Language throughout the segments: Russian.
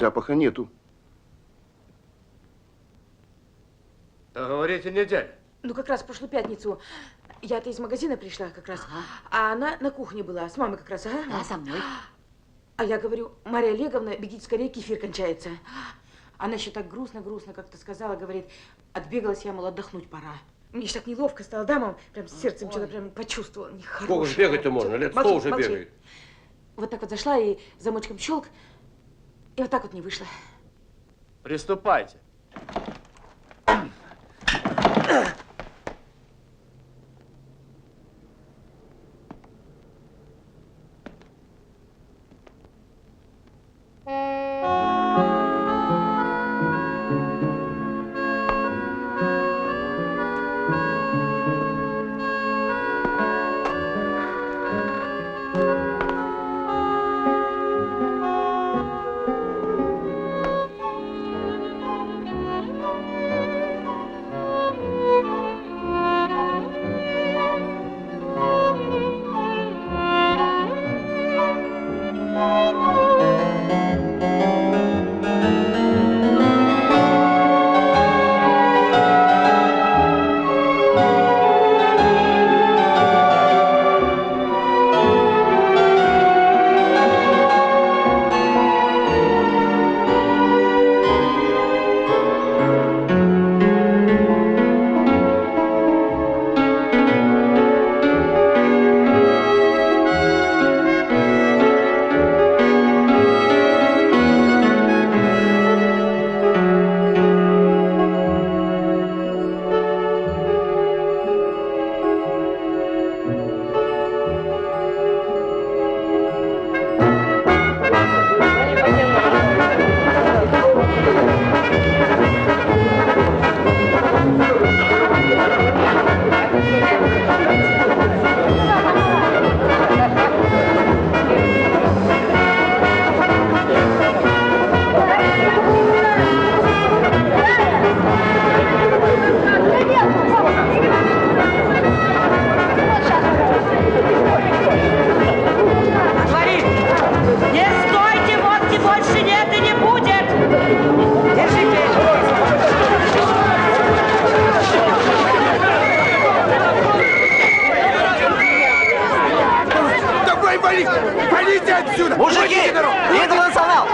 Запаха нету. Да говорите, неделя. Ну, как раз в прошлую пятницу. Я-то из магазина пришла как раз, а она на кухне была, с мамой как раз, ага. Да, со мной. А я говорю, Марья Олеговна, бегите скорее, кефир кончается. Она еще так грустно как-то сказала, говорит, отбегалась я, мол, отдохнуть пора. Мне ж так неловко стало, да, мам? Прям сердцем что-то прям почувствовала. Сколько же бегать-то можно? Лет 100 уже бегает. Вот так вот зашла и замочком щелк, и вот так вот не вышло. Приступайте. Валите отсюда! Мужики! Интернационал!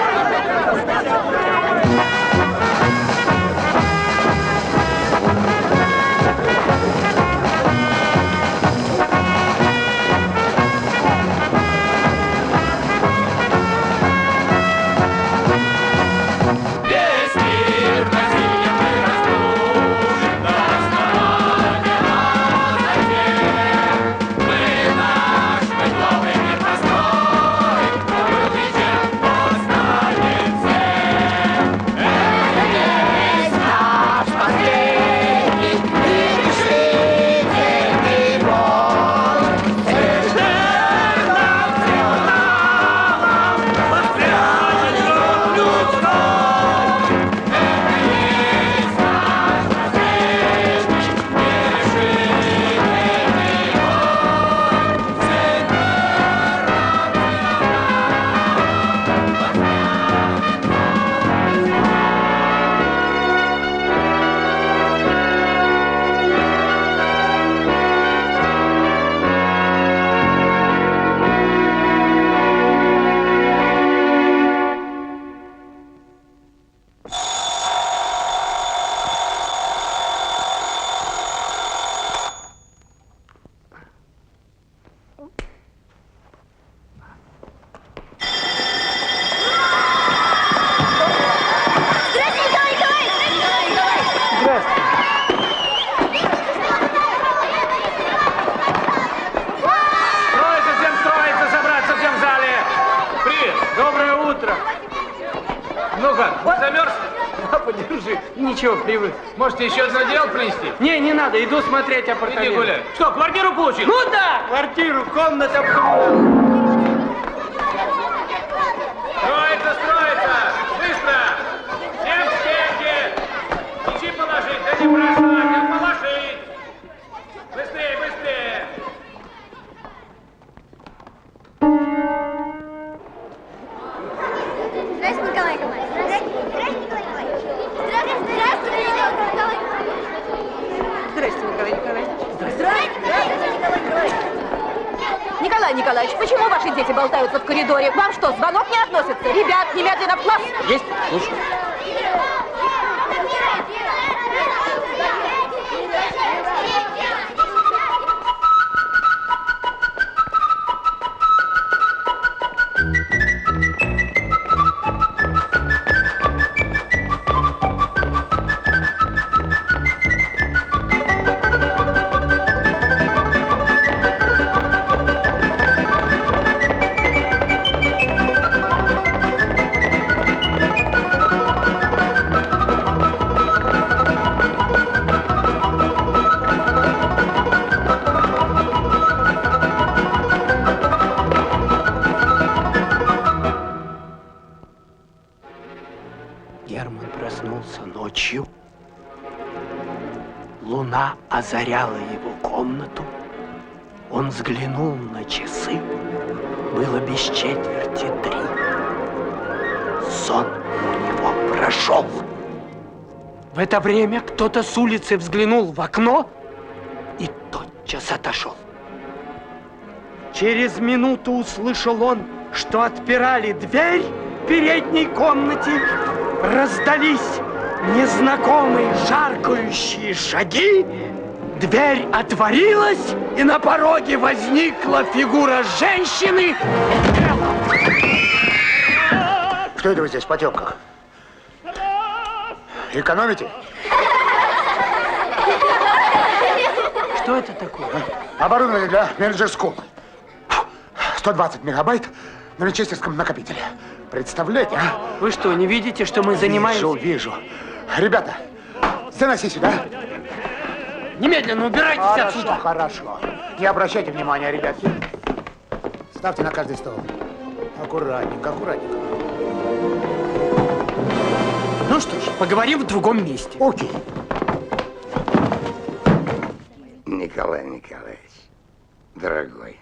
Ничего, привык. Можете еще одно дело принести? Не надо, иду смотреть апартаменты. Иди гуляй. Что, квартиру получил? Ну да, квартиру, комната обкоммуналка. Строится! Быстро! Всем к стенке! Мячи положить, да не бросать, а положить! Быстрее! Здравствуйте, Николай Николаевич. Николаевич, почему ваши дети болтаются в коридоре? Вам что, звонок не относится? Ребят, немедленно в класс! Есть? Слушай. Герман проснулся ночью. Луна озаряла его комнату. Он взглянул на часы. Было без четверти 3. Сон у него прошел. В это время кто-то с улицы взглянул в окно и тотчас отошел. Через минуту услышал он, что отпирали дверь в передней комнате. Раздались незнакомые шаркающие шаги, дверь отворилась, и на пороге возникла фигура женщины. Что это вы здесь в потемках? Экономите? Что это такое? Оборудование для менеджерской. 120 мегабайт на винчестерском накопителе. Представляете, а? Вы что, не видите, что мы занимаемся? Вижу. Ребята, заноси сюда. Немедленно убирайтесь отсюда. Хорошо. Не обращайте внимания, ребятки. Ставьте на каждый стол. Аккуратненько, аккуратненько. Ну что ж, поговорим в другом месте. Окей. Николай Николаевич, дорогой,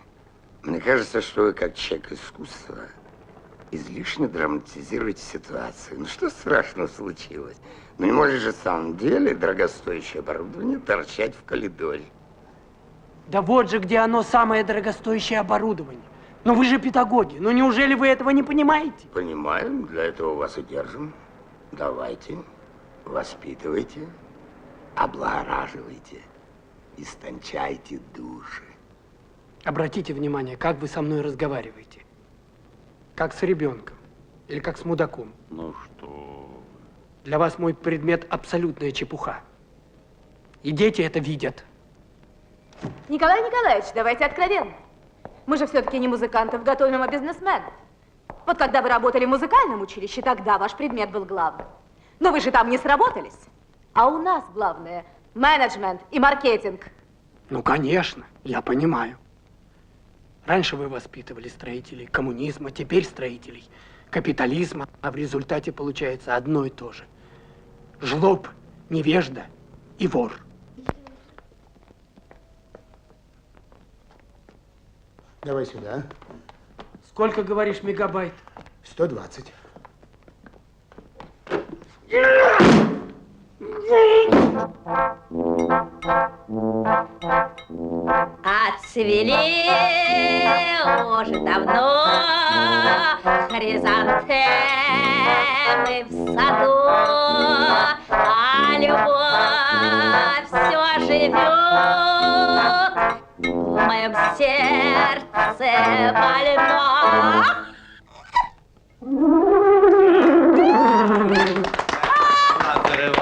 мне кажется, что вы, как человек искусства, излишне драматизируете ситуацию. Ну что страшного случилось? Ну не может же в самом деле дорогостоящее оборудование торчать в коридоре. Да вот же, где оно самое дорогостоящее оборудование. Но вы же педагоги, ну неужели вы этого не понимаете? Понимаем, для этого вас и держим. Давайте, воспитывайте, облагораживайте, истончайте души. Обратите внимание, как вы со мной разговариваете. Как с ребенком или как с мудаком. Ну что? Для вас мой предмет абсолютная чепуха. И дети это видят. Николай Николаевич, давайте откровенно. Мы же все-таки не музыкантов готовим, а бизнесменов. Вот когда вы работали в музыкальном училище, тогда ваш предмет был главным. Но вы же там не сработались. А у нас главное – менеджмент и маркетинг. Ну, конечно, я понимаю. Раньше вы воспитывали строителей коммунизма, теперь строителей капитализма, а в результате получается одно и то же. Жлоб, невежда и вор. Давай сюда. Сколько, говоришь, мегабайт? 120. Отцвели уже давно хризантемы в саду, а любовь все живет в моем сердце больно.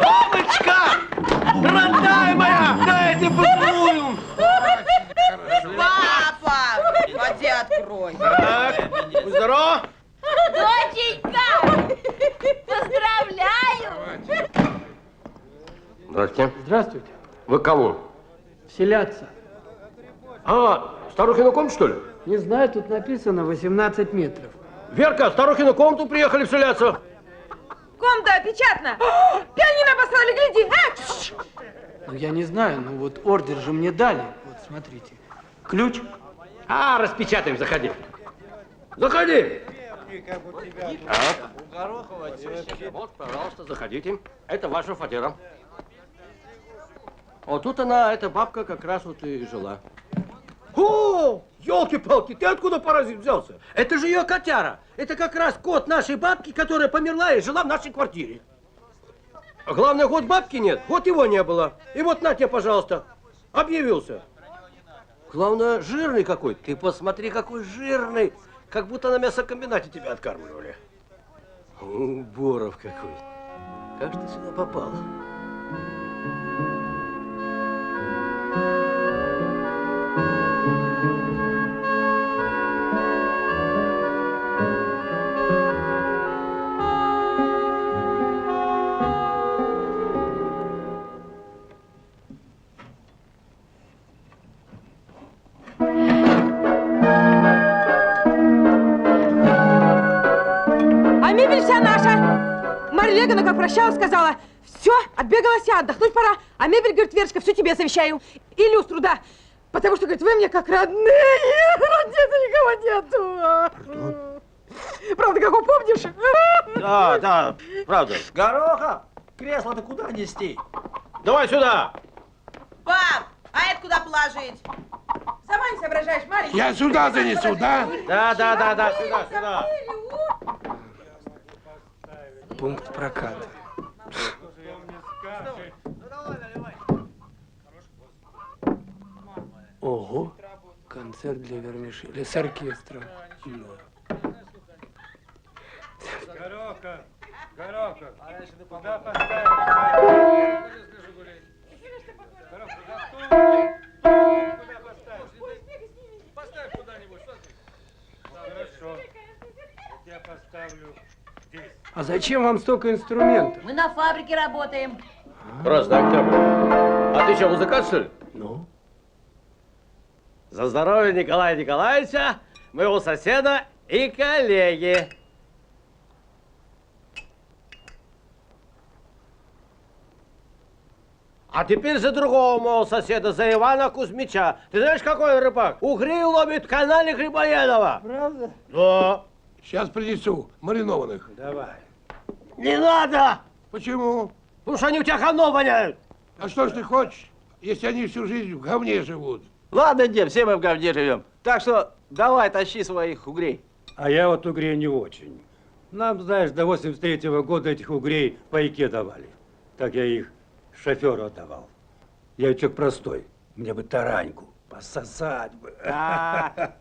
Мамочка! Родная моя! Дайте поцелую! Папа! Поди открой. Так, будь здоров! Доченька! Поздравляю! Здравствуйте. Здравствуйте. Вы кому? Вселяться. А, Старухину комнату, что ли? Не знаю, тут написано 18 метров. Верка, в Старухину комнату приехали вселяться. Комната опечатана! Пианино обосрали, гляди! Ну, я не знаю, ну вот ордер же мне дали. Вот, смотрите. Ключ. А, распечатаем, заходи. Заходи. Вот, пожалуйста, заходите. Это ваша фатера. Вот тут она, эта бабка, как раз вот и жила. О, Ёлки-палки, ты откуда, паразит, взялся? Это же ее котяра. Это как раз кот нашей бабки, которая померла и жила в нашей квартире. А главное, год бабки нет, год его не было. И вот на тебе, пожалуйста, объявился. Главное, жирный какой. Ты посмотри, какой жирный. Как будто на мясокомбинате тебя откармливали. Боров какой. Как же ты сюда попал? А мебель вся наша. Марья Олеговна, как прощалась, сказала, все, отбегалась я, отдохнуть пора. А мебель, говорит, Верочка, все тебе завещаю. И люстру, да. Потому что, говорит, вы мне как родные. Роднее никого нету. Правда, как упомнишь? Да, правда. Гороха! Кресло-то куда нести? Давай сюда. Пап, а это куда положить? Сама не соображаешь, маленький. Я сюда занесу, да? Да, сюда. Пункт проката. Ого, концерт для вермишели с оркестром. Гороха, куда поставишь? Куда поставишь? Поставь куда-нибудь. Хорошо. Я поставлю здесь. А зачем вам столько инструментов? Мы на фабрике работаем. Просто октябрь. А ты что, музыкант, что ли? Ну? За здоровье Николая Николаевича, моего соседа и коллеги. А теперь за другого моего соседа, за Ивана Кузьмича. Ты знаешь, какой он рыбак? Угрей ловит в канале Грибоедова. Правда? Да. Сейчас принесу маринованных. Давай. Не надо! Почему? Потому что они у тебя говно воняют. А что ж ты хочешь, если они всю жизнь в говне живут? Ладно, дед, все мы в говне живем. Так что давай, тащи своих угрей. А я вот угрей не очень. Нам, знаешь, до 83-го года этих угрей пайке давали. Так я их шоферу отдавал. Я человек простой. Мне бы тараньку пососать бы.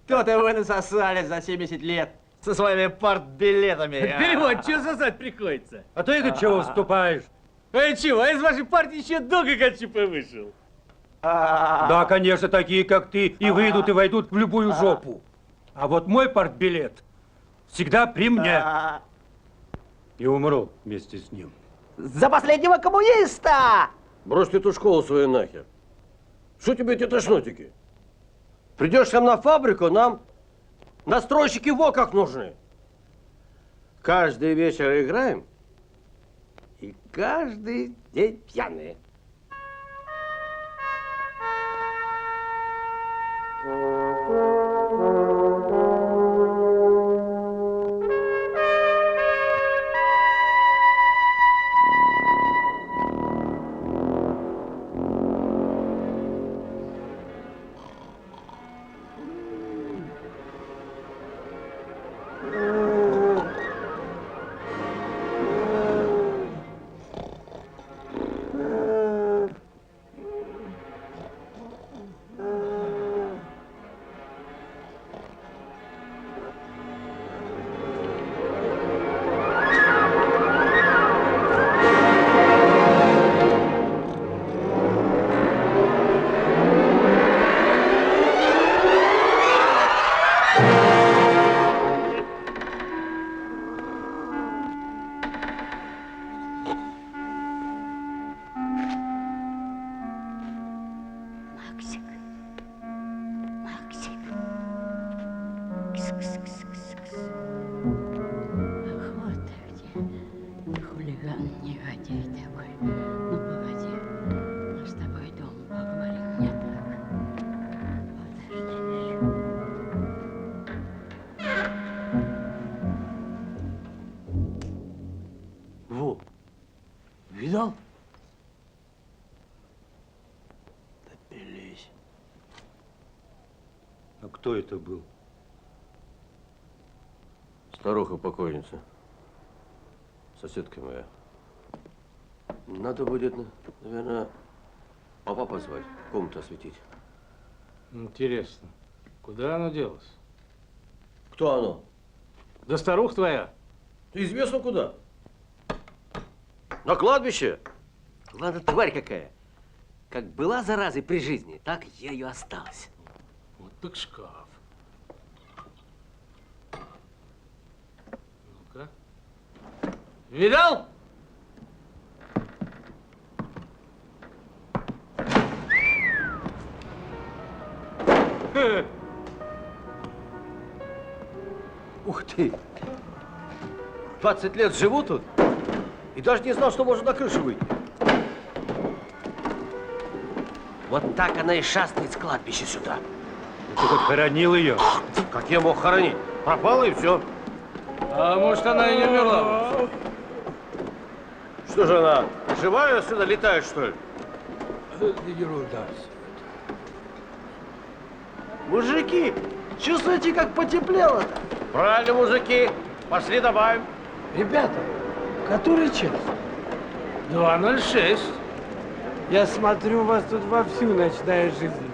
То-то вы насосались за 70 лет со своими партбилетами. Перевод, что сосать приходится? А ты, Игорь, чего выступаешь? А чего, из вашей партии еще до КЧП вышел. Да, конечно, такие, как ты, и выйдут, и войдут в любую жопу. А вот мой партбилет всегда при мне. И умру вместе с ним. За последнего коммуниста! Брось ты эту школу свою нахер. Что тебе эти тошнотики? Придешь к нам на фабрику, нам настройщики во как нужны. Каждый вечер играем, и каждый день пьяные. кто это был? Старуха-покойница. Соседка моя. Надо будет, наверное, папа позвать, комнату осветить. Интересно, куда оно делось? Кто оно? Да старуха твоя. Известно куда. На кладбище. Ладно, тварь какая. Как была заразой при жизни, так ею осталась. Вот так шкаф. Ну-ка. Видал? Ух ты! 20 лет живу тут и даже не знал, что можно на крышу выйти. Вот так она и шастает с кладбища сюда. Ты хоть хоронил ее? Как я мог хоронить? Пропала и все. А может, она и не умерла? Что же она, живая отсюда летает, что ли? Ерунда. Мужики, чувствуете, как потеплело-то? Правильно, мужики. Пошли добавим. Ребята, который час? 2:06. Я смотрю, у вас тут вовсю ночная жизнь.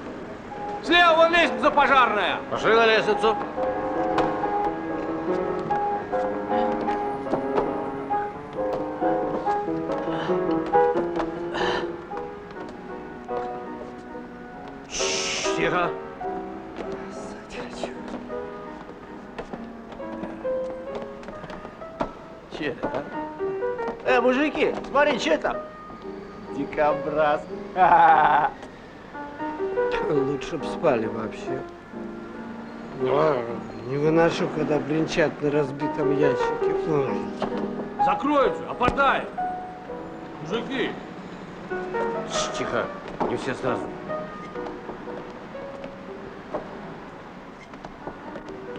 Слева вон лестница пожарная. Пошли на лестницу. Тихо. Че это, а? Мужики, смотри, что там? Дикобраз. Лучше б спали вообще. Не выношу, когда бренчат на разбитом ящике. Закройте, опадай. Мужики. Тихо, не все сразу.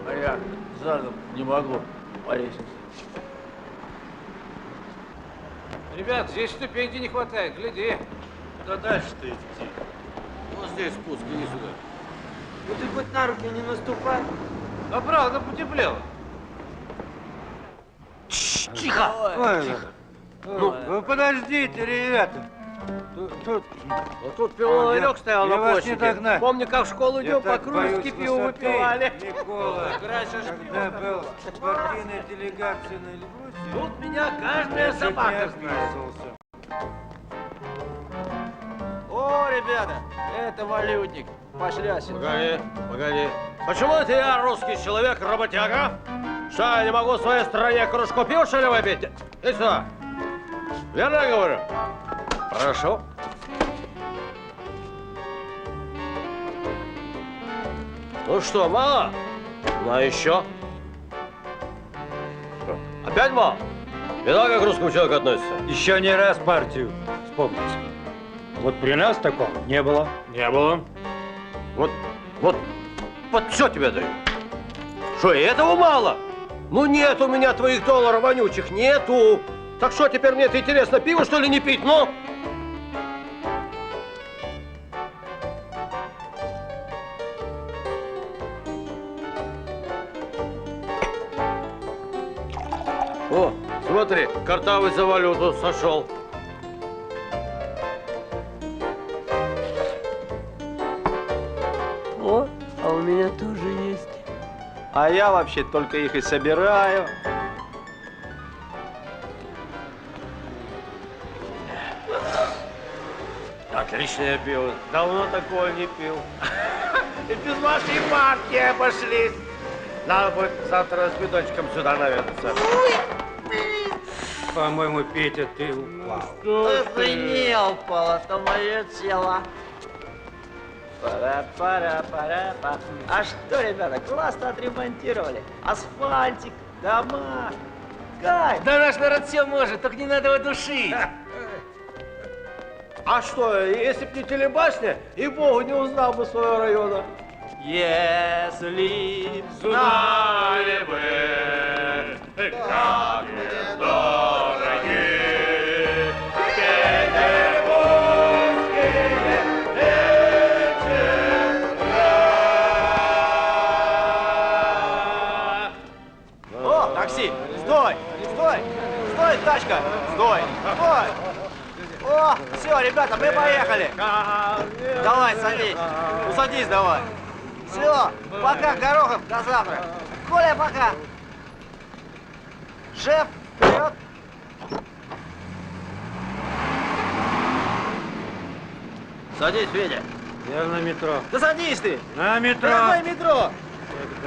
А я задом не могу по лестнице. Ребят, здесь ступеньки не хватает, гляди. Куда дальше-то идти? Вот здесь спуск, иди сюда. Ну ты хоть на руки не наступай. А правда, потеплело. Тихо! Ну, вы подождите, ребята. Тут Вот тут пивной стоял я на вас площади. не догнать. Помню, как в школу идем, я по так боюсь кружке пиво высоты, выпивали. Никола, Раньше ж когда был в партийной делегации на Эльбрусе, Тут меня каждая я чуть не собака знает. отписывался. О, ребята, это валютник. Пошли отсюда. Погоди, погоди. Почему это я, русский человек, работяга? Что, я не могу в своей стране кружку пива, что ли, выпить? Иди сюда. Верно я говорю? Прошу. Ну что, мало? Ну, а еще? Что, опять мало? Видал, как к русскому человеку относится? Еще не раз партию вспомните. Вот при нас такого не было. Не было. Вот что тебе даю? Что, и этого мало? Ну нет у меня твоих долларов вонючих, нету. Так что, теперь мне это интересно, пиво, что ли, не пить, ну? О, смотри, картавый за валюту сошел. О, а у меня тоже есть. А я вообще только их и собираю. Отличное пиво. Давно такое не пил. И без вашей партии обошлись. Надо будет завтра с бидончиком сюда наведаться. По-моему, Петя, ты упал. Охренел, Пол, это мое тело. Пара-пара-пара-па. А что, ребята, классно отремонтировали. Асфальтик, дома. Кайф. Да наш народ все может, только не надо его душить. А что, если б не телебашня, и богу не узнал бы своего района. Если Знали бы, как мне дороги петербургские вечера. Стой! Стой! Стой, тачка! Стой! Стой! О, все, ребята, мы поехали! Давай, садись! Усадись давай! Все, пока, Горохов, до завтра! Коля, пока! Шеф, вперед! Садись, Федя! Я на метро. Да садись ты! На метро! Дорогой метро!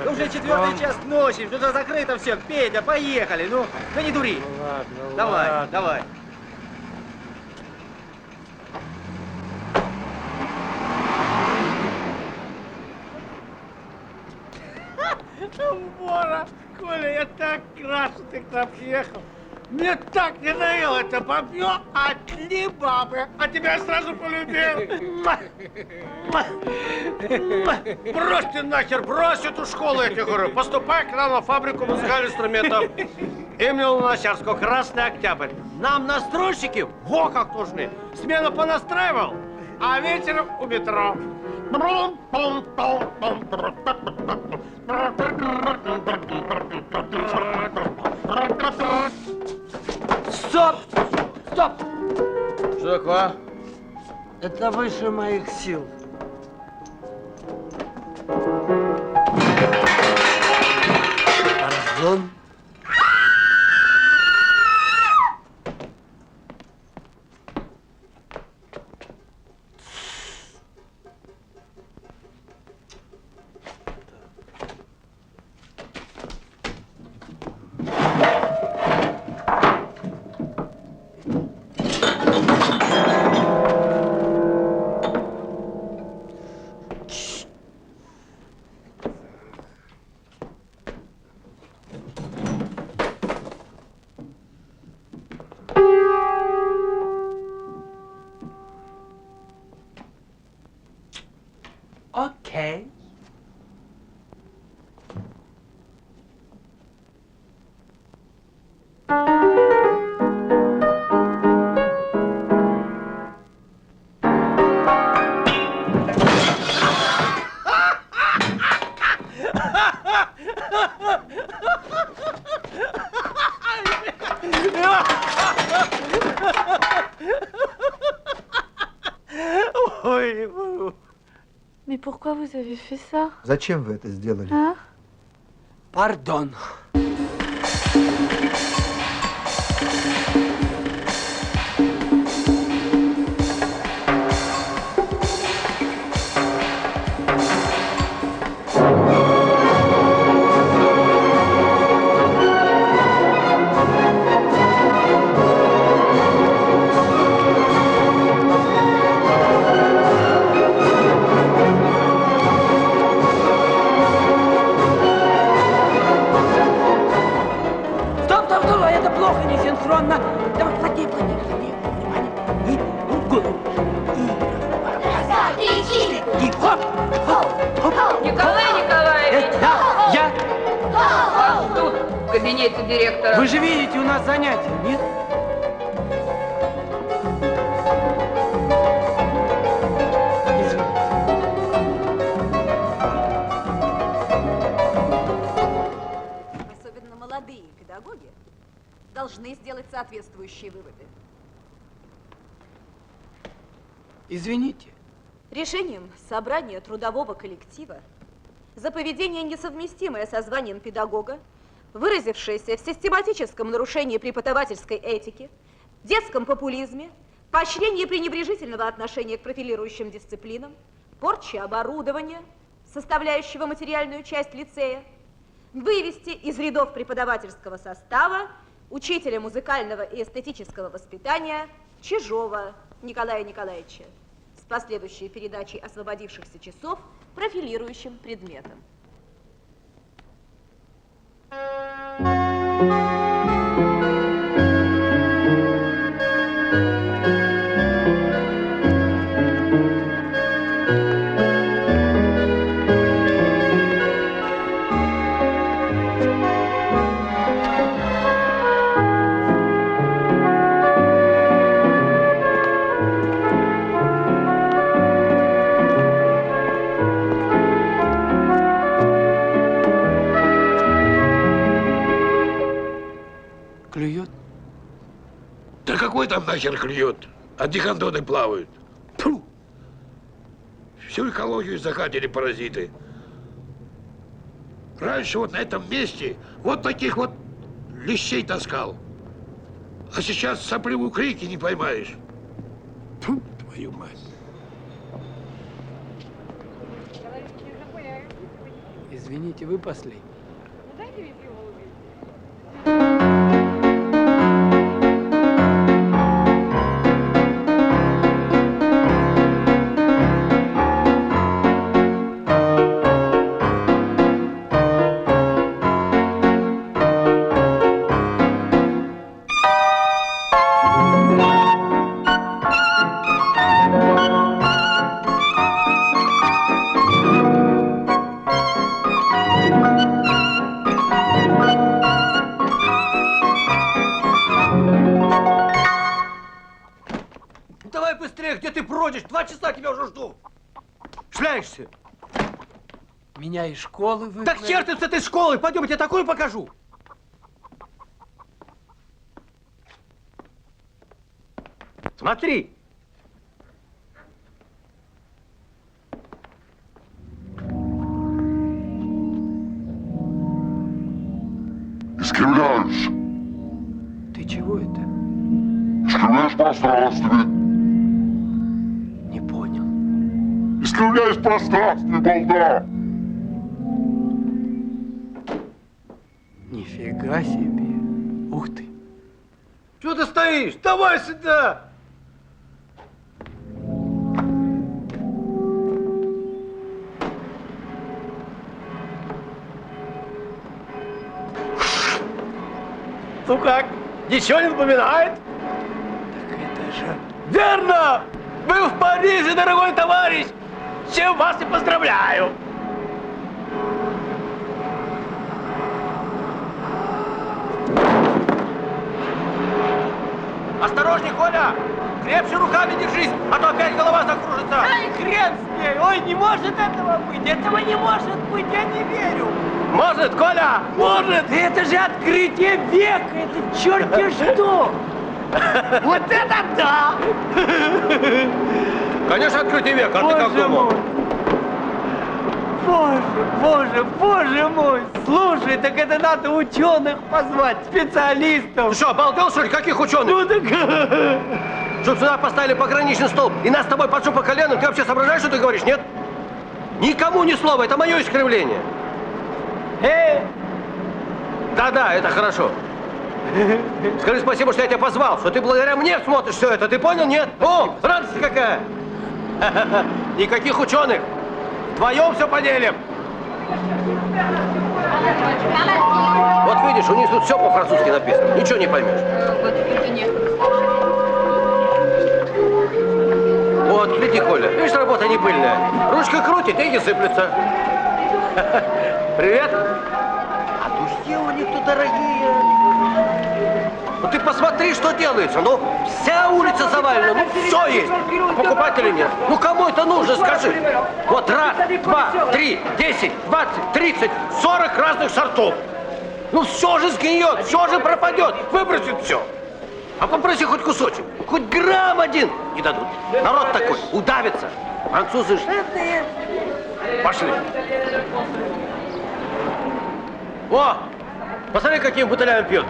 Ну, уже 4-й час ночи, тут закрыто все. Петя, поехали, ну не дури. Ну ладно, Давай, ладно. давай. Бора, Коля, я так рад, что ты к нам приехал. Мне так не надоело это бабье, одни бабы. А тебя я сразу полюбил. Брось ты нахер, брось эту школу, я тебе говорю. Поступай к нам на фабрику музыкальных инструментов. Имени Луначарского, Красный Октябрь. Нам настройщики во как нужны. Смена понастраивал, а вечером у метро. Стоп! Стоп! Что такое? Это выше моих сил. Пардон. Окей. Mais pourquoi vous avez fait ça? Зачем вы это сделали? А? Пардон. Стоп, стоп, стоп, это плохо, не синхронно. Давай, плотнее, плотнее, плотнее. Внимание. И в голову. И хоп, хоп, хоп. Николай Николаевич! Да, я. Вас тут, в кабинете директора. Вы же видите, у нас занятия, нет? Особенно молодые педагоги должны сделать соответствующие выводы. Извините. Решением собрания трудового коллектива за поведение, несовместимое со званием педагога, выразившееся в систематическом нарушении преподавательской этики, детском популизме, поощрении пренебрежительного отношения к профилирующим дисциплинам, порче оборудования, составляющего материальную часть лицея, вывести из рядов преподавательского состава учителя музыкального и эстетического воспитания Чижова Николая Николаевича с последующей передачей освободившихся часов профилирующим предметам. Клюет? Да какой там нахер клюет? Одни гондоны плавают. Фу! Всю экологию захватили паразиты. Раньше вот на этом месте вот таких вот лещей таскал. А сейчас сопливую крики не поймаешь. Фу, твою мать. Извините, вы последний. Давай быстрее, где ты бродишь? 2 часа тебя уже жду. Шляешься. Меня из школы выгнали. Так хер ты с этой школы, пойдем, я тебе такую покажу. Смотри. Искривляешь. Ты чего это? Искривляешь пространстве. Не понял. Искривляешь пространстве, балда. Нифига себе. Ух ты. Чего ты стоишь? Давай сюда. Ну как? Ничего не напоминает? Так это же... Верно! Был в Париже, дорогой товарищ! С чем вас и поздравляю! Осторожней, Коля! Крепче руками держись, а то опять голова закружится! Ай, хрен с ней! Ой, не может этого быть! Этого не может быть! Я не верю! Может, Коля! Может! Это же открытие века! Это черти что! Вот это да! Конечно, открытие века, а ты как думал? Боже мой! Слушай, так это надо ученых позвать, специалистов! Ты что, обалдел, что ли? Каких ученых? Ну так... Чтоб сюда поставили пограничный столб и нас с тобой под по колену, ты вообще соображаешь, что ты говоришь, нет? Никому ни слова, это мое искривление. Да-да, это хорошо. Скажи спасибо, что я тебя позвал, что ты благодаря мне смотришь все это, ты понял, нет? О, радость какая! Никаких ученых! Вдвоем все поделим! Вот видишь, у них тут все по-французски написано, ничего не поймешь. Вот, гляди, Коля, видишь, работа не пыльная. Ручка крутит, деньги сыплются. Привет. А духи у них тут дорогие. Ну ты посмотри, что делается. Ну, вся улица завалена, ну все есть. А покупателей нет. Ну кому это нужно, скажи. Вот раз, два, 3, 10, 20, 30, 40 разных сортов. Ну все же сгниет, все же пропадет, выбросит все. А попроси хоть кусочек, хоть грамм один не дадут. Народ такой, удавится. Французы жадные. Пошли. О, посмотри, какими бутылями пьют.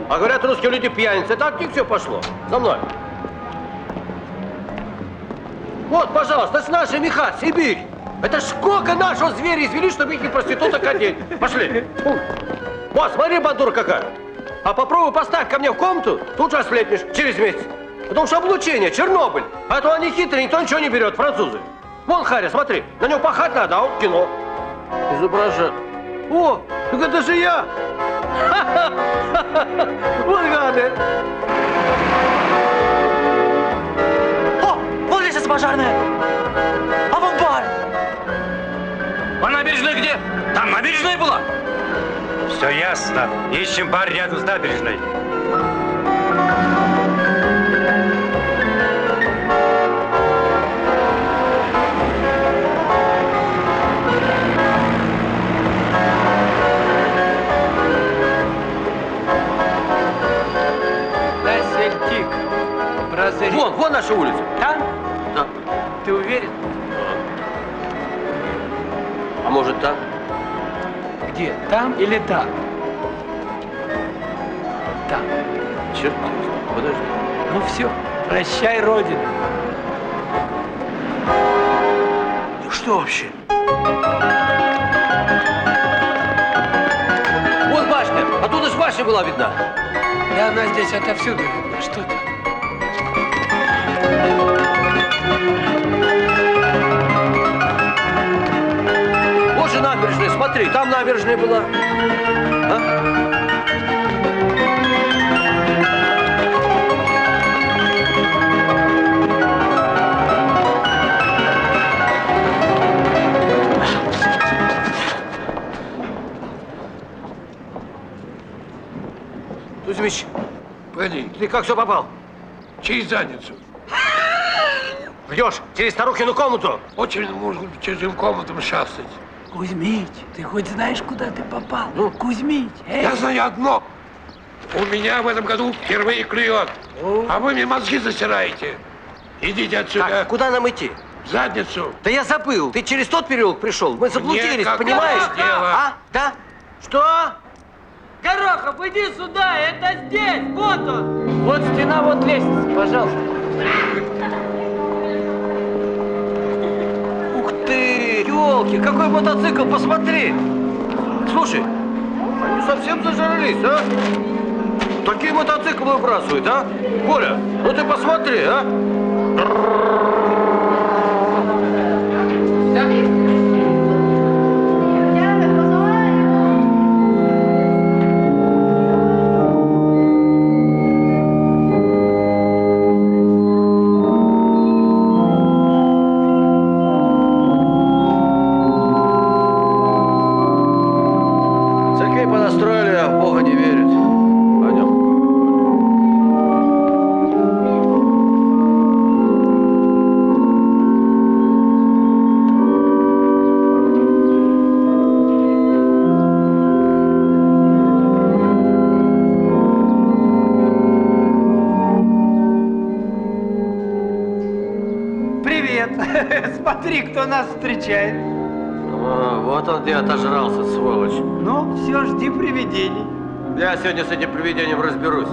А говорят, русские люди пьяницы. Это от них все пошло. За мной. Вот, пожалуйста, с нашей меха, Сибирь. Это ж сколько нашего зверя извели, чтобы их не проституток одеть. Пошли. Вот, смотри, бандура какая. А попробуй поставь ко мне в комнату, тут же осплетнешь через месяц. Потому что облучение, Чернобыль. А то они хитрые, никто ничего не берет, французы. Вон Харри, смотри, на него пахать надо, а он кино. Изображает. О, так это же я. Вот гады. О, вот здесь пожарная. А вон бар. А набережная где? Там набережная была? Все ясно. Ищем бар рядом с набережной. вон наша улица. Там? Да. Ты уверен? А может, там? Где? Там или там? Там. Черт, подожди. Ну все, прощай, Родина. Ну что вообще? Вот башня. Оттуда же башня была видна. Да она здесь отовсюду видна. Что ты? Вот же набережная, смотри, там набережная была. А? Кузьмич, Погоди, ты как все попал? через задницу. Идешь через старухину комнату? Очень можно через этим комнатам шастать. Кузьмич, ты хоть знаешь, куда ты попал? Ну, Кузьмич, эй! Я знаю одно. У меня в этом году впервые клюет. А вы мне мозги засираете. Идите отсюда. Так, куда нам идти? В задницу. Да я забыл. Ты через тот переулок пришел. Мы заблудились, какое понимаешь? дело. А? Да? Что? Горохов, иди сюда, это здесь, вот он! Вот стена, вот лестница, пожалуйста. Ух ты, елки, какой мотоцикл, посмотри! Слушай, они совсем зажрались, а? Такие мотоциклы выбрасывают, а? Коля, ну ты посмотри, а? Церквей понастроили, а в Бога не верят. Пойдем. Привет! Смотри, кто нас встречает. А, вот он где отожрался, сволочь. Ну, все, жди привидений. Я сегодня с этим привидением разберусь.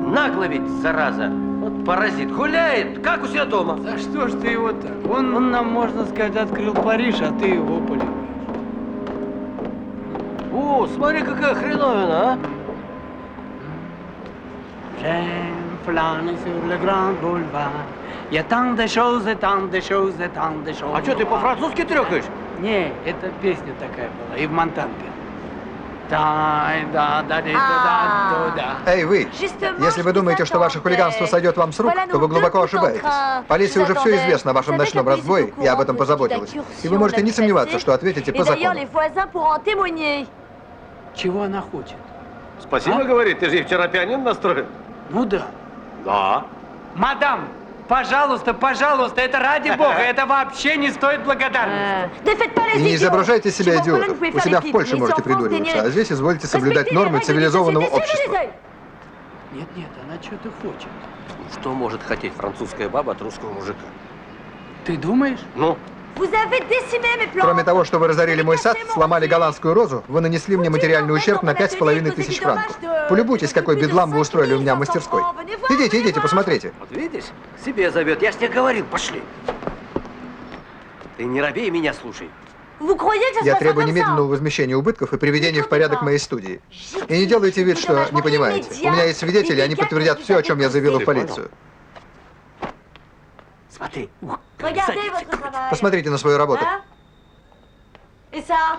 Нагло ведь, зараза. Вот паразит. Гуляет, как у себя дома. За что ж ты его так? Он нам, можно сказать, открыл Париж, а ты его поливаешь. О, смотри, какая хреновина, а? J'aime flâner sur le grand boulevard. Il y a tant de choses, tant de choses, tant de choses. А что, ты по-французски трёхаешь? Не, это песня такая была, и в Монтанке. Да-да-да-да-да-да. Эй, вы! Если вы думаете, что ваше хулиганство сойдет вам с рук, то вы глубоко ошибаетесь. Полиции уже все известно о вашем ночном разбое, и об этом позаботилась. И вы можете не сомневаться, что ответите по закону. Чего она хочет? Спасибо, говорит, ты же ей вчера пианино настроил. Ну да. Да. Мадам, пожалуйста, пожалуйста, это ради бога, это вообще не стоит благодарности. И не изображайте себя идиотов. У себя в Польше можете придуриваться, а здесь изволите соблюдать нормы цивилизованного общества. Нет, нет, она что-то хочет. Что может хотеть французская баба от русского мужика? Ты думаешь? Ну? Кроме того, что вы разорили мой сад, сломали голландскую розу, вы нанесли мне материальный ущерб на 5500 франков. Полюбуйтесь, какой бедлам вы устроили у меня в мастерской. Идите, идите, посмотрите. Вот видишь, себе зовет. Я ж тебе говорил, пошли. Ты не робей меня, слушай. Я требую немедленного возмещения убытков и приведения в порядок моей студии. И не делайте вид, что не понимаете. У меня есть свидетели, они подтвердят все, о чем я заявила в полицию. Смотри. Посмотрите на свою работу.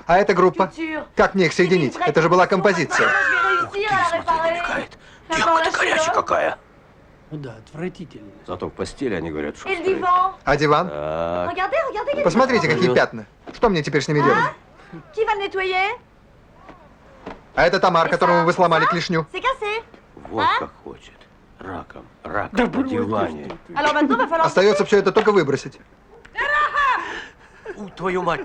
А эта группа? Как мне их соединить? Это же была композиция. Девка-то горячая какая. Ну да, отвратительно. Зато в постели они говорят, что А диван? Посмотрите, какие пятна. Что мне теперь с ними делать? А это Тамар, которому вы сломали клешню. Вот как хочет. Раком. Раком на диване. Остается все это только выбросить. Твою мать.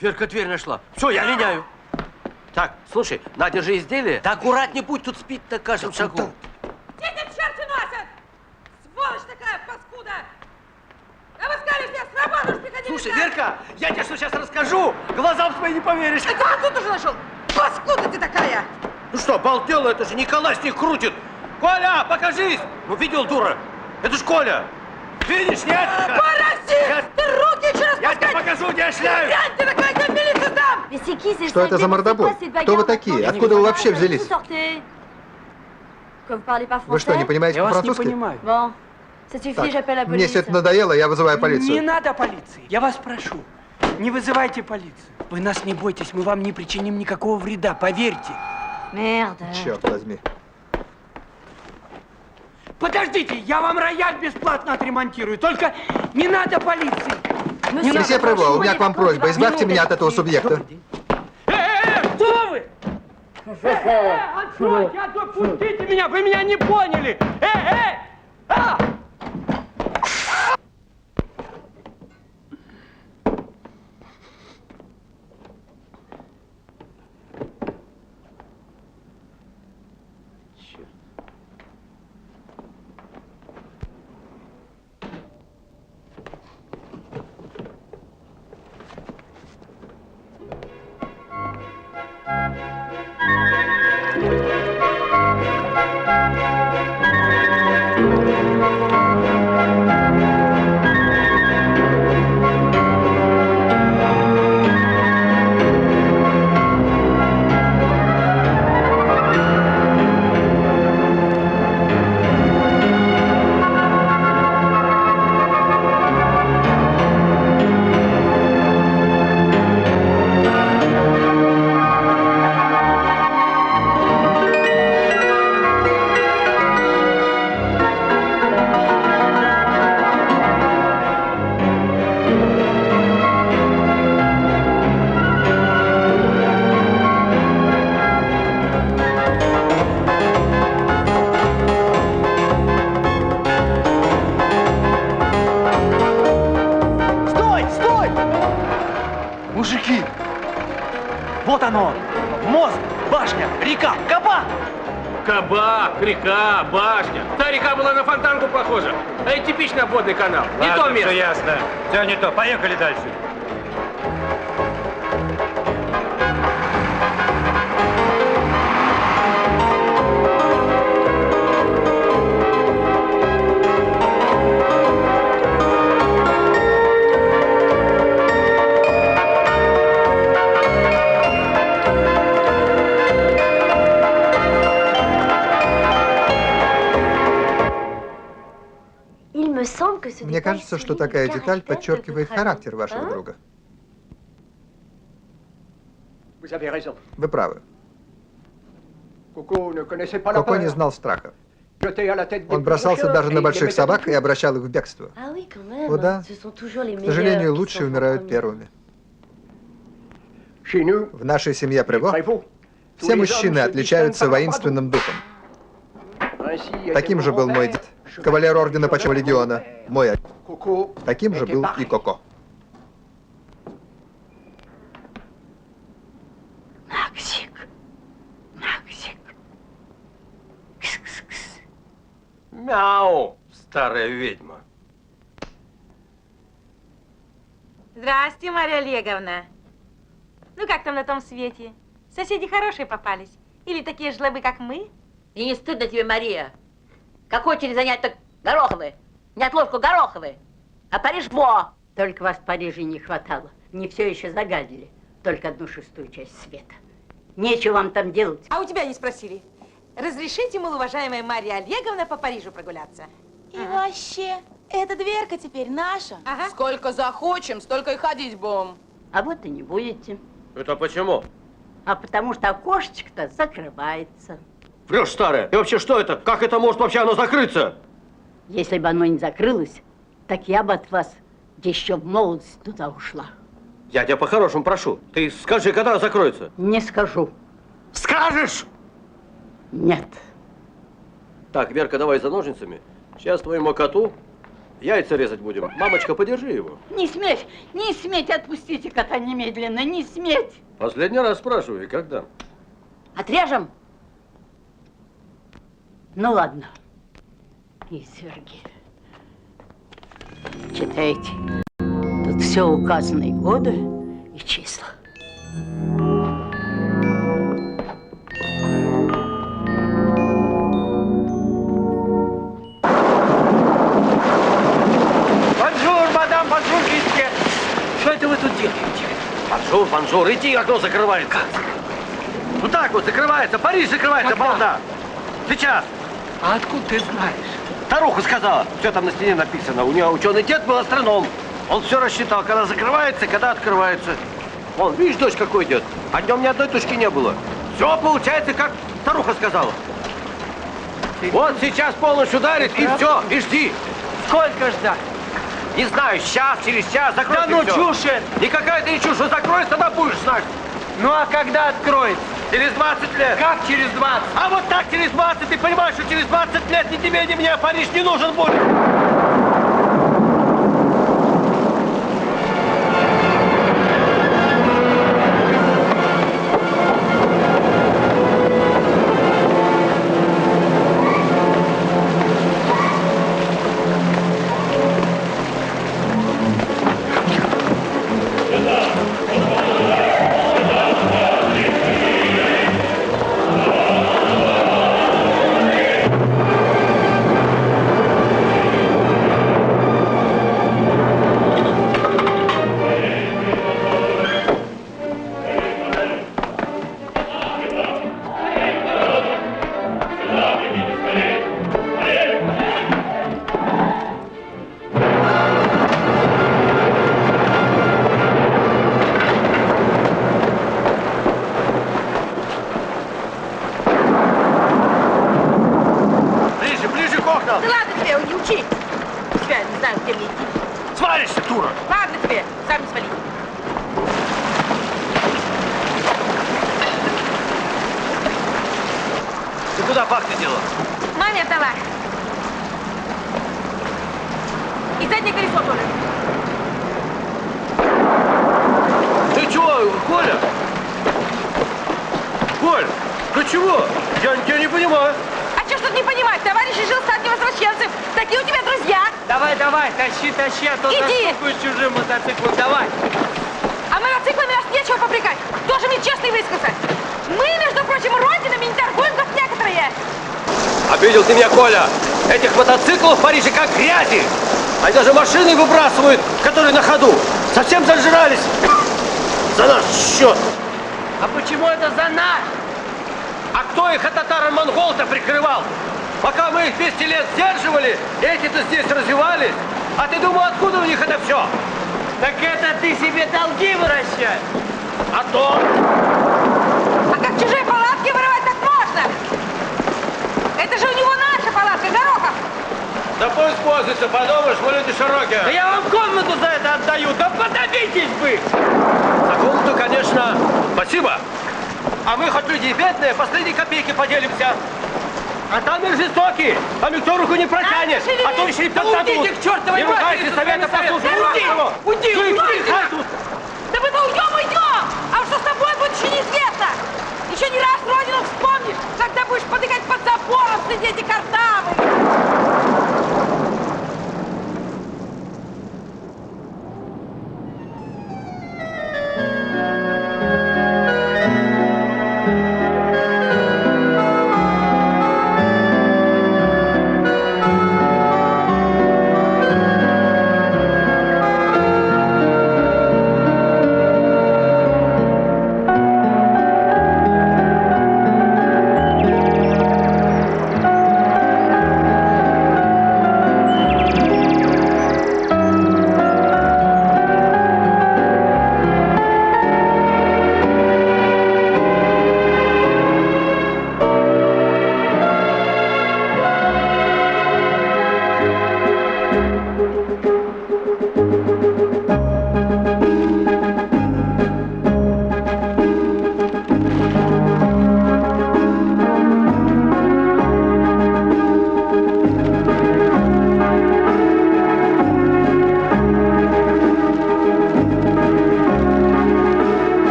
Верка дверь нашла. Все, я линяю. Так, слушай, Надя же изделие. Да аккуратней будь, тут спит на каждом шагу. Верка, я тебе что сейчас расскажу, глазам своим не поверишь. Ты тут уже нашел? Паскуда ты такая? Ну что, балдела, это же Николай с них крутит. Коля, покажись! Ну, видел, дура? Это ж Коля. Видишь, нет? Паразит! Ты руки еще раз Я тебе покажу, где я шляюсь! Дрянь ты такая, я милицию сдам! Что это за мордобой? Кто вы такие? Откуда вы вообще взялись? Вы что, не понимаете Я вас не по-французски? понимаю. Так, мне все это надоело, я вызываю Не полицию. надо полиции. Я вас прошу. Не вызывайте полицию. Вы нас не бойтесь, мы вам не причиним никакого вреда, поверьте. Черт возьми. Подождите, я вам рояль бесплатно отремонтирую, только не надо полиции. Не надо, Месье Прево, прошу. у меня к вам просьба, избавьте меня от этого субъекта. Кто вы? Отходите, отпустите меня, вы меня не поняли. А! Мужики! Вот оно! Мост, башня, река, кабак! Кабак, река, башня. Та река была на фонтанку похожа. А это типичный обводный канал. Не то место. Все ясно. Все не то. Поехали дальше. Мне кажется, что такая деталь подчеркивает характер вашего друга. Вы правы. Коко не знал страха. Он бросался даже на больших собак и обращал их в бегство. О да, к сожалению, лучшие умирают первыми. В нашей семье Прево все мужчины отличаются воинственным духом. Таким же был мой дед, кавалер ордена Почетного легиона, мой отец. Таким же был и Коко. Максик, Максик. Мяу, старая ведьма. Здрасте, Марья Олеговна. Ну, как там на том свете? Соседи хорошие попались? Или такие жлобы, как мы? И не стыдно тебе, Мария? Какой очередь занять так Гороховы? Не отложку Гороховы, а Париж во! Только вас в Париже не хватало. Не все еще загадили. Только 1/6 часть света. Нечего вам там делать. А у тебя не спросили. Разрешите, мол, уважаемая Марья Олеговна, по Парижу прогуляться? И вообще, эта дверка теперь наша. Ага. Сколько захочем, столько и ходить будем. А вот и не будете. Это почему? А потому что окошечко-то закрывается. Врешь, старая. И вообще, что это? Как это может вообще оно закрыться? Если бы оно не закрылось, так я бы от вас еще в молодость туда ушла. Я тебя по-хорошему прошу. Ты скажи, когда она закроется? Не скажу. Скажешь? Нет. Так, Верка, давай за ножницами. Сейчас твоему коту яйца резать будем. Мамочка, подержи его. Не сметь, отпустите кота немедленно, не сметь. Последний раз спрашиваю, и когда? Отрежем? Ну ладно. И Сергей. Читайте. тут все указанные годы и числа. Бонжур, мадам, бонжур, везде. Что это вы тут делаете? Бонжур, бонжур, иди, окно закрывается. Ну так вот, закрывается, Париж закрывается, балда. Сейчас. А откуда ты знаешь? Старуха сказала, все там на стене написано. У нее ученый дед был астроном. Он все рассчитал, когда закрывается, когда открывается. Вон, видишь, дождь какой идет. А днем ни одной тучки не было. Все получается, как старуха сказала. Вот сейчас полночь ударит, и все, и жди. Сколько ждать? Не знаю, сейчас, через час, закройся. Да ну, всё. чушь это. Никакая ты не чушь, что закроется, тогда будешь знать. Ну а когда откроется? Через 20 лет. Как через 20? А вот так через 20, ты понимаешь, что через 20 лет ни тебе, ни мне Париж не нужен будет. Да ладно тебе, не учи. Тебя не знаю, где мне идти. Свалишься, дура. Ладно тебе, сам не свали. Ты куда бабки дела? Маме отдала. И заднее колесо тоже. Ты чего, Коля? Коль, ты чего? Я не понимаю. А что ж тут не понимать? Товарищ решил стать невозвращенцем. Такие у тебя друзья. Давай, давай, тащи, а то Иди. застукаешь чужим мотоциклом. Давай. А мотоциклами нас нечего попрекать. Тоже мне честно высказаться. Мы, между прочим, родинами не торгуем, как некоторые. Обидел ты меня, Коля. Этих мотоциклов в Париже как грязи. Они даже машины выбрасывают, которые на ходу. Совсем зажрались. За наш счет. А почему это за наш? А кто их от татаро-монгол-то прикрывал? Пока мы их 200 лет сдерживали, эти-то здесь развивались. А ты думал, откуда у них это все? Так это ты себе долги выращай. А то... А как чужие палатки воровать так можно? Это же у него наша палатка, Горохов. Да пусть пользуется, подумаешь, мы люди широкие. Да я вам комнату за это отдаю, да подавитесь вы! За комнату, конечно, спасибо. А мы хоть люди бедные, последние копейки поделимся. А там мир жестокий, там никто руку не протянет. А то еще и поддадут. Уйдите к чертовой не матери ругайся, со совета своими послушай. советами. Уйди! Хай тут. Да мы-то уйдем! А что с тобой будет, еще неизвестно. Еще не раз родину вспомнишь, когда будешь подыхать под забором среди этих картавых.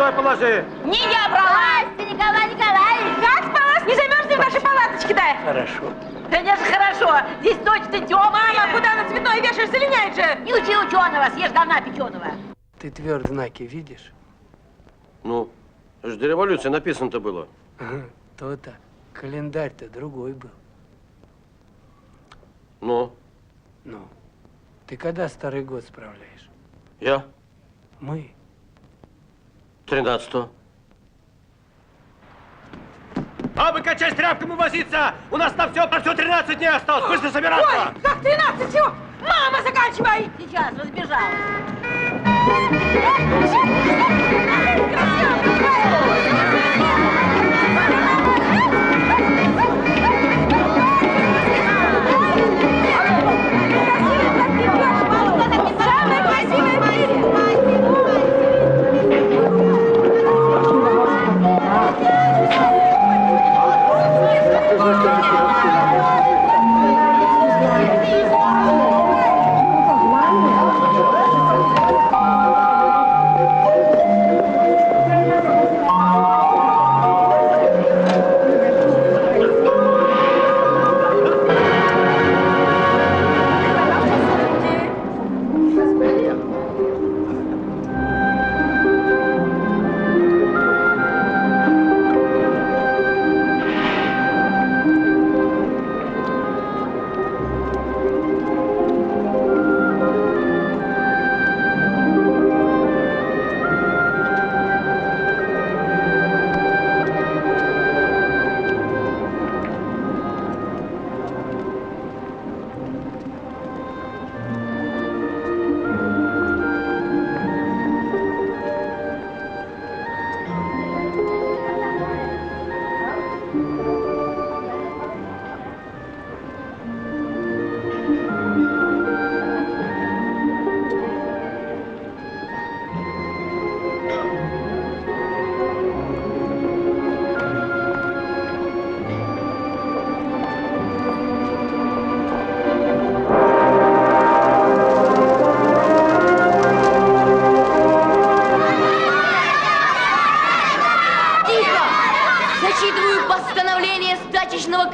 стой, положи. Не я брала! Николай Николаевич! Как спалась? Не замерзнем в нашей палаточке-то? Хорошо. Конечно, хорошо. Здесь ночь-то темная. Мама, куда на цветное вешаешь? Залиняет же. Не учи ученого, съешь говна печеного. Ты тверд знаки видишь? Ну, ж до революции написано-то было. Ага, то-то. Календарь-то другой был. Ну? Ну, ты когда Старый год справляешь? Я? Мы. 13-го. А вы качать тряпками возиться! У нас на все 13 дней осталось! Быстро собираться! Ой, как 13 всего! Мама, заканчивай! Сейчас, разбежалась. Самая красивая в мире!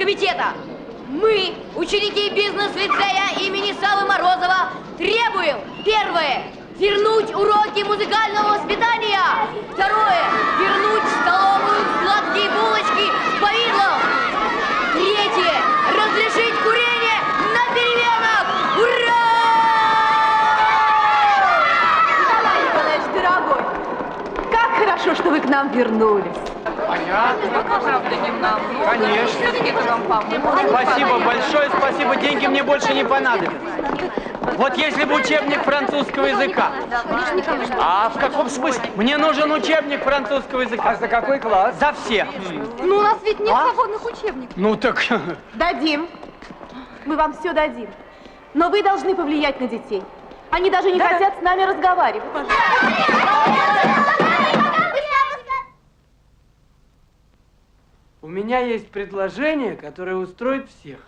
комитета. Мы, ученики бизнес-лицея имени Савы Морозова, требуем: первое – вернуть уроки музыкального воспитания. Второе – вернуть в столовую сладкие булочки с повидлом. Третье – разрешить курение на переменах. Ура! Николай Николаевич, дорогой, как хорошо, что вы к нам вернулись. Понятно. Правда, не нам. Конечно. Все-таки это вам поможет. Спасибо, большое спасибо. Деньги мне больше не понадобятся. Вот если бы учебник французского языка. А в каком смысле? Мне нужен учебник французского языка. А за какой класс? За все. Ну, у нас ведь нет свободных учебников. Ну так... Дадим. Мы вам все дадим. Но вы должны повлиять на детей. Они даже не хотят с нами разговаривать. У меня есть предложение, которое устроит всех.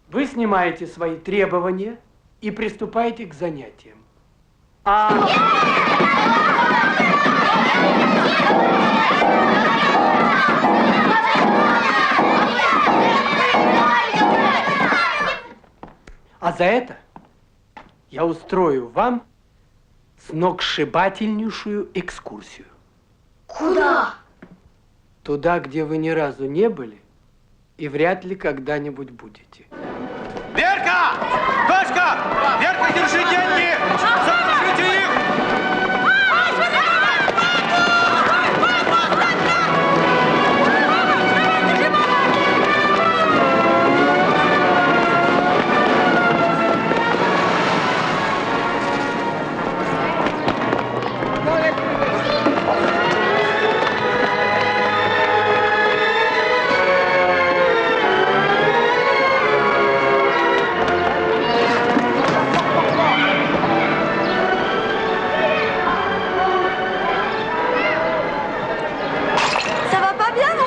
Вы снимаете свои требования и приступаете к занятиям. А за это я устрою вам сногсшибательнейшую экскурсию. Куда? Туда, где вы ни разу не были и вряд ли когда-нибудь будете. Верка! Дочка! Верка, держи деньги! Задержите их!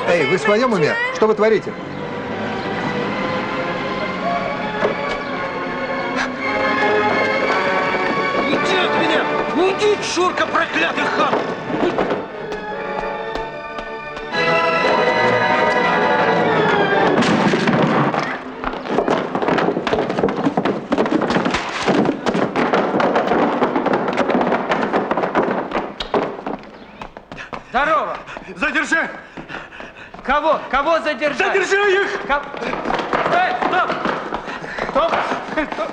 Эй, вы в своем уме? Что вы творите? Уйди от меня! Уйди, Шурка, проклятый хам! Здорово! Задержи! Кого? Кого задержать? Задержи их! Стой! Стоп! Стоп! Стоп!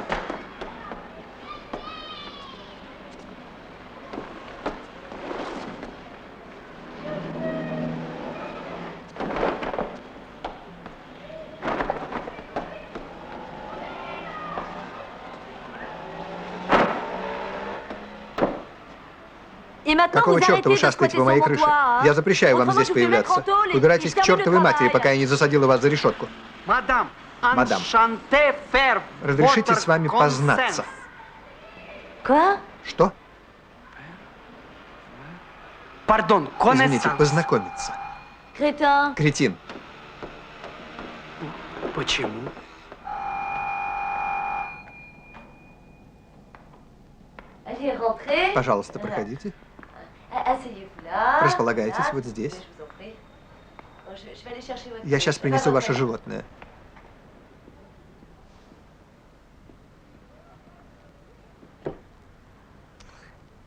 Какого черта вы шастаете по моей крыше? Я запрещаю вам здесь появляться. Убирайтесь к чертовой матери, пока я не засадила вас за решетку. Мадам, Мадам, enchanté faire разрешите votre с вами познаться. Quoi? Что? Пардон, Извините, познакомиться. Crétin. Кретин. Почему? Allez, rentrez. Пожалуйста, проходите. Asseyez-vous là. Располагайтесь Voilà. вот здесь. Je vous en prie. Bon, je vais aller chercher votre... Я сейчас принесу ваше животное.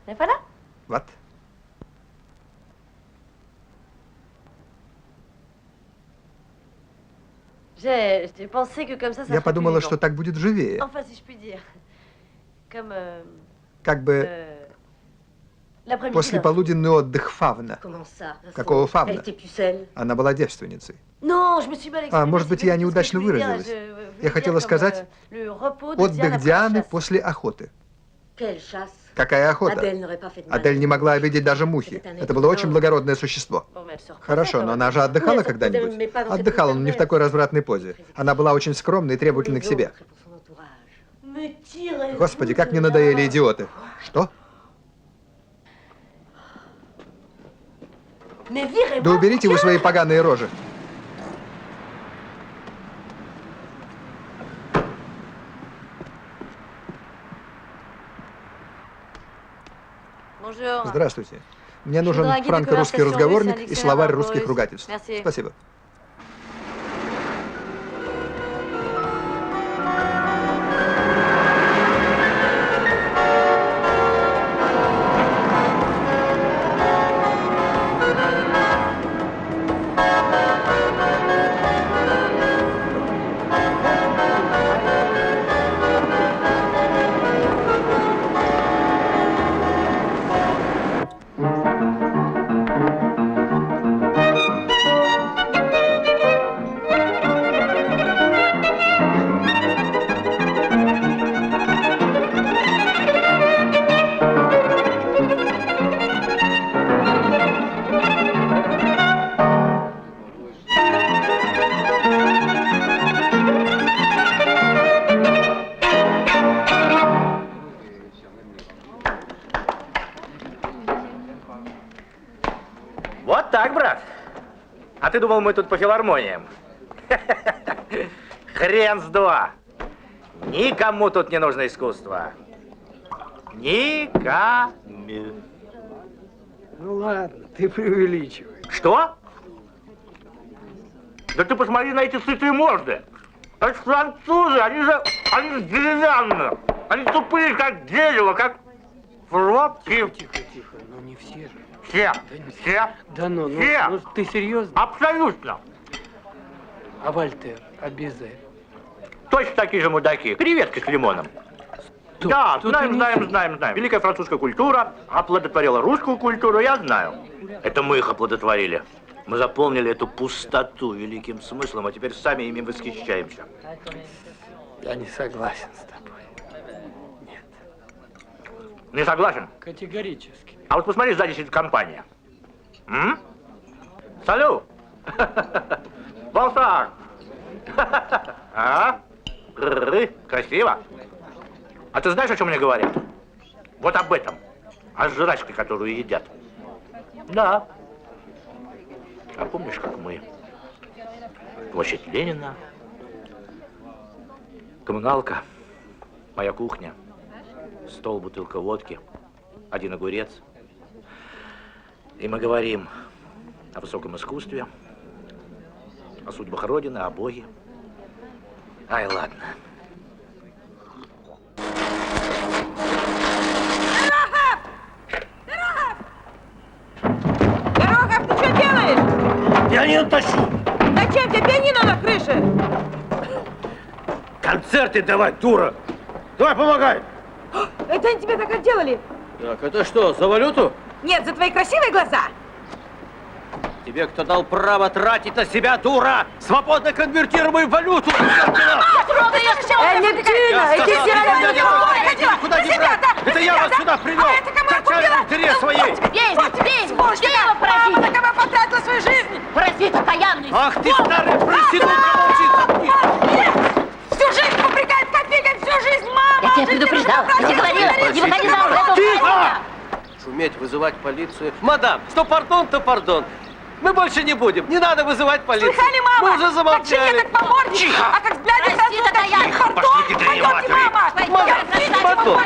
Et voilà. Вот. J'ai pensé que comme ça Я ferait подумала, plus что vivant. так будет живее. Enfin, si je puis dire. Comme Как бы l'après-midi. послеполуденный отдых фавна. Comment ça? Какого Elle фавна? était pucelle. Она была девственницей. Non, je me suis mal exprimée. А, может быть, я c'est pas неудачно ce que je voulais dire. выразилась. Je voulais Я dire хотела comme, сказать le repos de Diane отдых après la Дианы chasse. после охоты. Quelle chasse? Какая охота? Адель n'aurait pas fait de mal. Адель не могла обидеть даже мухи. Это было очень благородное существо. Bon, mais elle se reposait Хорошо, quand но même. она же отдыхала Oui, elle se reposait, когда-нибудь? mais pas dans cette Отдыхала, но не в position такой развратной позе. Она была очень скромной и требовательной к себе. Me tirez-vous Господи, как мне de là. надоели идиоты. Что? Mais virez-moi, Да уберите вы свои поганые рожи. Bonjour. Здравствуйте. Мне нужен voudrais un guide de франко-русский conversation разговорник russe, un и словарь dictionnaire русских russe. ругательств. Merci. Спасибо. Вот так, брат. А ты думал, мы тут по филармониям? Хрен с два. Никому тут не нужно искусство. Никому. Ну ладно, ты преувеличиваешь. Что? Да ты посмотри на эти сытые морды. Это ж французы, они же деревянные. Они тупые, как дерево, как пробки. Тихо, тихо, ну не все же. Все. Все. Да ну, Все. ну ты серьезно? Абсолютно. А Вольтер, а Бизе? Точно такие же мудаки. Креветки с лимоном. Тут- Да, тут знаем, они- знаем. Великая французская культура оплодотворила русскую культуру, я знаю. Это мы их оплодотворили. Мы заполнили эту пустоту великим смыслом, а теперь сами ими восхищаемся. Я не согласен с тобой. Не согласен? Категорически. А вот посмотри, сзади сидит компания. М? Салют! Болсар! А? Красиво. А ты знаешь, о чем мне говорят? Вот об этом. О жрачке, которую едят. Да. А помнишь, как мы? Площадь Ленина, коммуналка, моя кухня, стол, бутылка водки, один огурец. И мы говорим о высоком искусстве, о судьбах Родины, о Боге. Ай, ладно. Дорога! Я не натащу. Зачем тебе пианино на крыше? Концерты давать, дура. Давай, помогай. Это они тебе так отделали? Так, это что, за валюту? Нет, за твои красивые глаза. Тебе кто дал право тратить на себя, дура? Свободно конвертируй валюту! Нептуна, иди сюда! Куда не брать? Это я вас сюда привел! Качали интерес своей! Бей! Слушай, Где его мама просить? на кого потратила свою жизнь! Паразит окаянный! Ах ты, старый проститутка, Всю жизнь попрекает копейкой, всю жизнь, мама! Я тебя предупреждал, я тебе говорила, не выходи за этого Тихо! Шуметь, вызывать полицию. Мадам, что пардон, то пардон. Мы больше не будем. Не надо вызывать полицию. Слыхали, мама? Мы уже замолчали. Как по морде, а как взглянет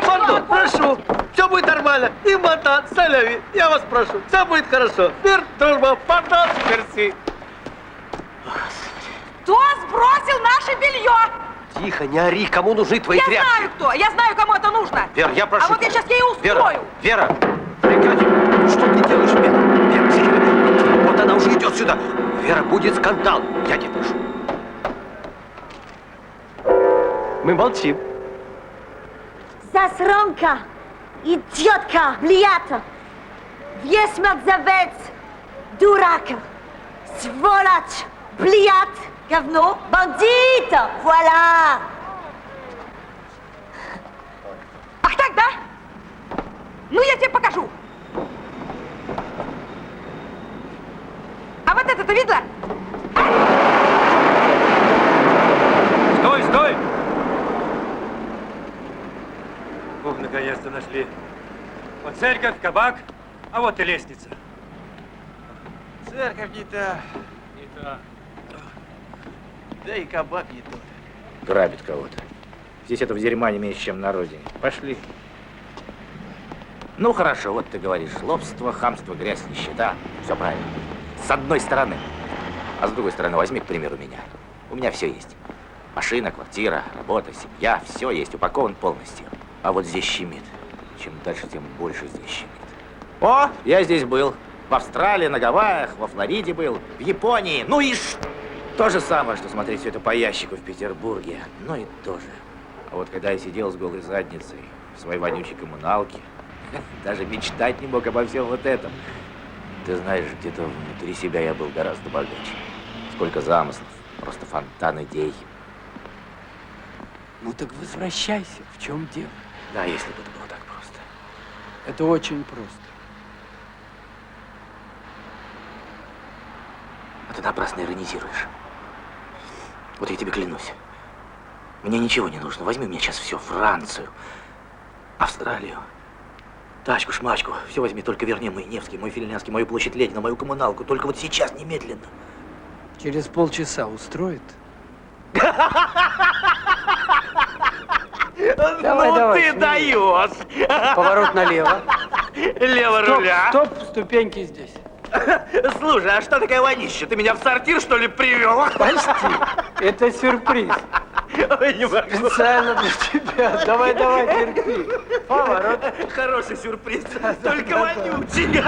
Пардон, прошу. Все будет нормально. И матан, саляви. Я вас прошу. Все будет хорошо. Мир, дружба, пардон, мерси. Кто сбросил наше белье? Тихо, не ори. Кому нужны твои Я тряпки? знаю кто, я знаю, кому это нужно. Вера, я прошу. А вот я сейчас ей устрою. Вера, прекрати. Что ты делаешь, Вера? Вера, секунду. Вот она уже идет сюда. Вера, будет скандал. Я тебя прошу. Мы молчим. Засранка, идиотка, блията, весь мерзавец, дурак, сволочь, блият, говно, бандит, voilà! Ах так, да? Ну, я тебе покажу. А вот это ты видела? Стой, стой! Ух, наконец-то нашли. Вот церковь, кабак, а вот и лестница. Церковь не та. Не та. Да и кабак не тот. Грабит кого-то. Здесь этого дерьма не меньше, чем на родине. Пошли. Ну, хорошо, вот ты говоришь. Лобство, хамство, грязь, нищета. Все правильно. С одной стороны. А с другой стороны, возьми, к примеру, меня. У меня все есть. Машина, квартира, работа, семья. Все есть, упакован полностью. А вот здесь щемит. Чем дальше, тем больше здесь щемит. О, я здесь был. В Австралии, на Гавайях, во Флориде был, в Японии. Ну и то же самое, что смотреть все это по ящику в Петербурге. Ну и тоже. А вот когда я сидел с голой задницей в своей вонючей коммуналке, даже мечтать не мог обо всем вот этом. Ты знаешь, где-то внутри себя я был гораздо богаче. Сколько замыслов, просто фонтан идей. Ну так возвращайся, в чем дело? Да, если бы это было так просто. Это очень просто. А ты напрасно иронизируешь. Вот я тебе клянусь. Мне ничего не нужно. Возьми у меня сейчас все. Францию, Австралию, тачку, шмачку. Все возьми, только верни мой Невский, мой Филинянский, мою площадь Ленина, мою коммуналку. Только вот сейчас, немедленно. Через полчаса устроит? Давай, Ну давай, ты шевели. даешь! Поворот налево. Лево Стоп, руля. стоп, ступеньки здесь. Слушай, а что такое вонища? Ты меня в сортир, что ли, привел? Прости, это сюрприз. Ой, не могу. Специально для тебя. Давай, давай, терпи. Поворот. Хороший сюрприз, только вонючий.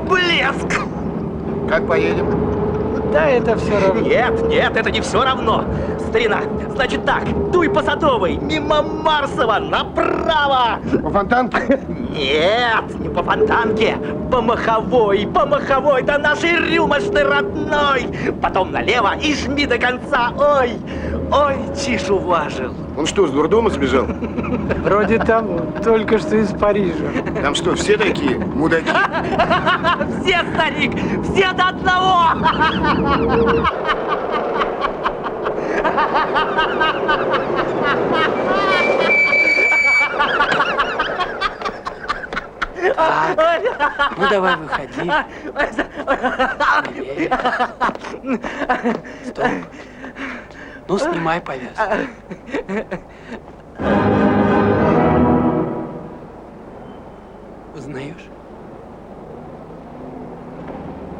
Блеск! Как поедем? Да, это все равно. Нет, это не все равно. Старина, значит так, дуй по Садовой, мимо Марсова, направо. По фонтанке? Нет, не по фонтанке, по Маховой, до нашей рюмочной родной. Потом налево и жми до конца. Ой, чиж уважил. Он что, с дурдома сбежал? Вроде того, только что из Парижа. Там что, все такие мудаки? Все, старик, все до одного. Ну давай, выходи. Стоп. Ну, снимай повязку. Узнаешь?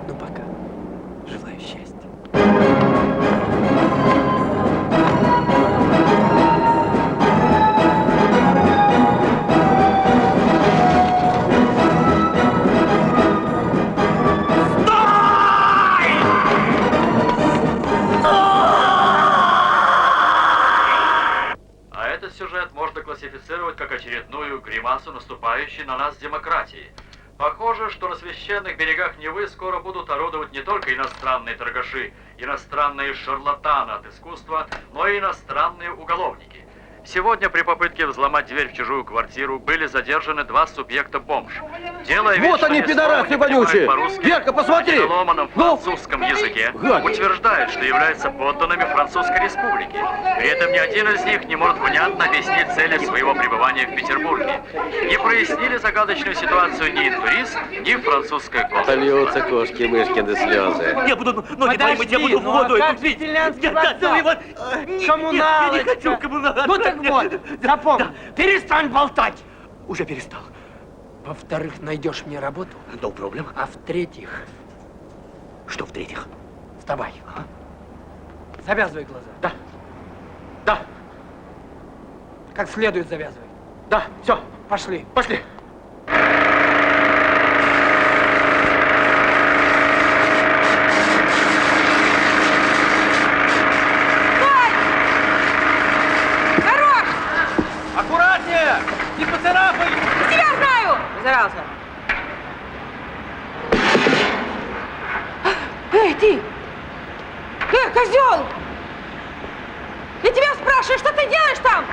Ну, пока. Желаю счастья. взгляд, можно классифицировать как очередную гримасу наступающей на нас демократии. Похоже, что на священных берегах Невы скоро будут орудовать не только иностранные торгаши, иностранные шарлатаны от искусства, но и иностранные уголовники. Сегодня при попытке взломать дверь в чужую квартиру были задержаны 2 субъекта-бомж. Делая вид, Вот что они, ни слова пидорасы не понимают вонючие! по-русски, Герка, посмотри! на ломаном французском языке, утверждают, что являются подданными Французской Республики. При этом ни один из них не может внятно объяснить цели своего пребывания в Петербурге. Не прояснили загадочную ситуацию ни интурист, ни французская консульство. Польются кошки-мышкины слезы. Я буду ноги твои мыть, я буду водой тупить. Коммуналочка. Я не хочу коммуналочку. Ну так вот, запомни, перестань болтать. Уже перестал. Во-вторых, найдешь мне работу. No problem. А в-третьих... Что в-третьих? Вставай. Завязывай глаза. Да. Да. Как следует завязывай. Да, все. Пошли. Пошли. Аккуратнее! Не поцарапай! Тебя знаю! Зазирался. Эй, ты! Козел! Я тебя спрашиваю, что ты делаешь там?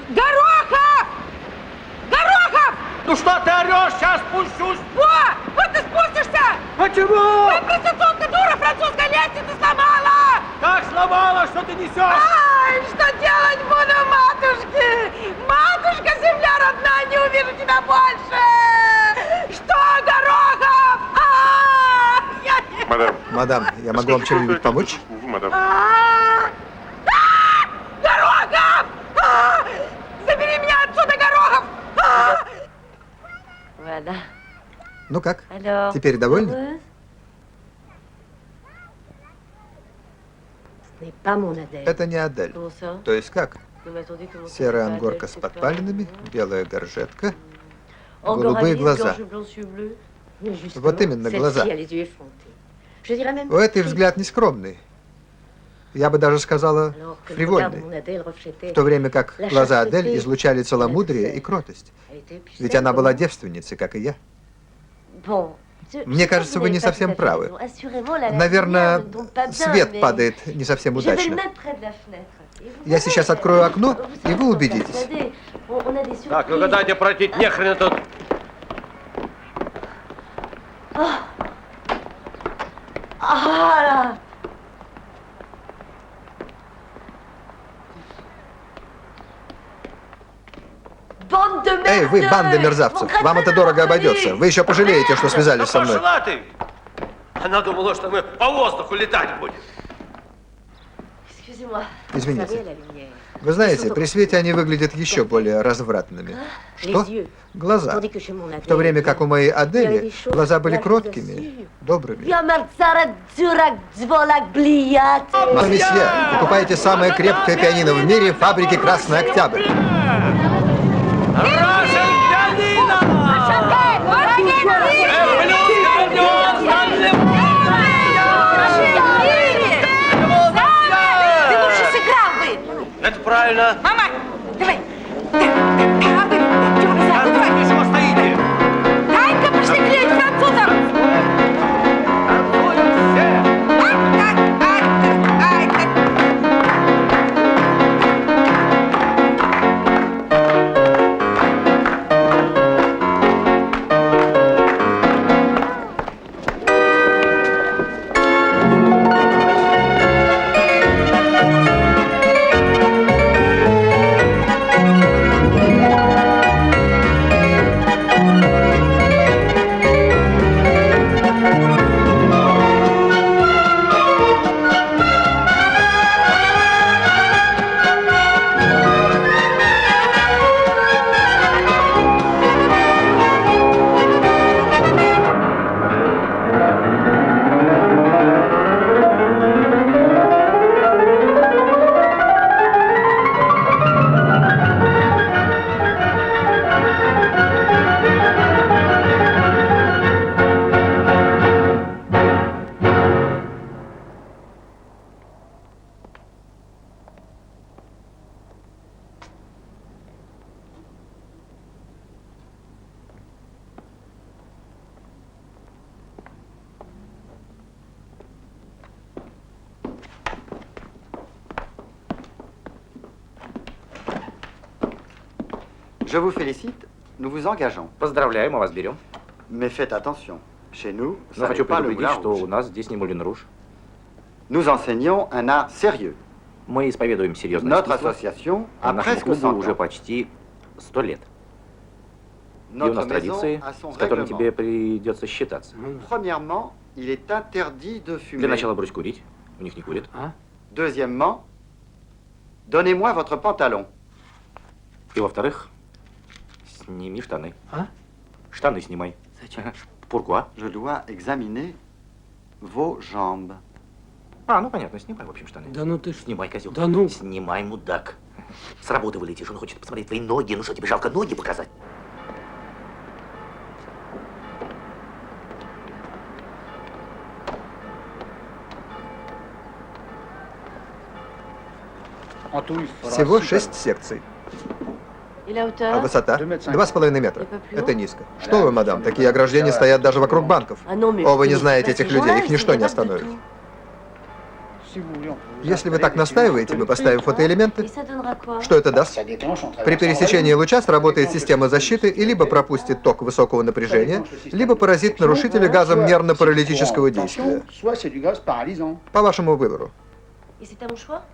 Горохов! Горохов! Ну что ты орешь? Сейчас спущусь! Вот ты спустишься! Почему? Ой, проститутка, дура, французская лестница сломала! Как сломала? Что ты несешь? Ай, что делать буду, матушки? Матушка, земля родная, не увижу тебя больше! Что, Горохов? Мадам, я могу вам чем-нибудь помочь? Горохов! Забери меня отсюда, Горохов! Ну как? Теперь довольны? Это не Адель. То есть как? Серая ангорка с подпалинами, белая горжетка, голубые глаза. Вот именно глаза. У этой взгляд нескромный. Я бы даже сказала, фривольный. В то время как глаза Адель излучали целомудрие и кротость. Ведь она была девственницей, как и я. Мне кажется, вы не совсем правы. Наверное, свет падает не совсем удачно. Я сейчас открою окно, и вы убедитесь. Так, ну дайте пройти, нехрена тут. Эй, вы, банда мерзавцев, вам это дорого обойдется. Вы еще пожалеете, что связались со мной. Пошла ты! Она думала, что мы по воздуху летать будем. Извините. Вы знаете, при свете они выглядят еще более развратными. Что? Глаза. В то время как у моей Адели глаза были кроткими, добрыми. Месье, покупайте самое крепкое пианино в мире фабрики «Красный Октябрь». Это правильно. Мама, давай. Чего стоите? Дай-ка пошли клеить французов! Je vous félicite, nous vous engageons. Поздравляю, мы вас берем. Mais faites attention. Chez nous, Но ça хочу n'est pas le предупредить, moulin что у rouge. нас здесь не Мулин Руж. Nous enseignons un art sérieux. Мы исповедуем серьезное Notre искусство, association а a нашему presque клубу 100 уже ans. почти 100 лет. И у Notre нас maison традиции, a son с которыми règlement. тебе придется считаться. Premièrement, il est interdit de fumer. Для начала брось курить. У них не курят. Deuxièmement, donnez-moi votre pantalon. И во-вторых, сними штаны. Штаны снимай. Зачем? Pourquoi? Je dois examiner vos jambes. А, ну понятно, снимай, в общем, штаны. Да ну ты... Снимай, козел. Да ну. Снимай, мудак. С работы вылетишь, он хочет посмотреть твои ноги. Ну что, тебе жалко ноги показать? Всего 6 секций. А высота? 2,5 метра. Это низко. Что вы, мадам, такие ограждения стоят даже вокруг банков. О, вы не знаете этих людей, их ничто не остановит. Если вы так настаиваете, мы поставим фотоэлементы. Что это даст? При пересечении луча сработает система защиты и либо пропустит ток высокого напряжения, либо поразит нарушителя газом нервно-паралитического действия. По вашему выбору.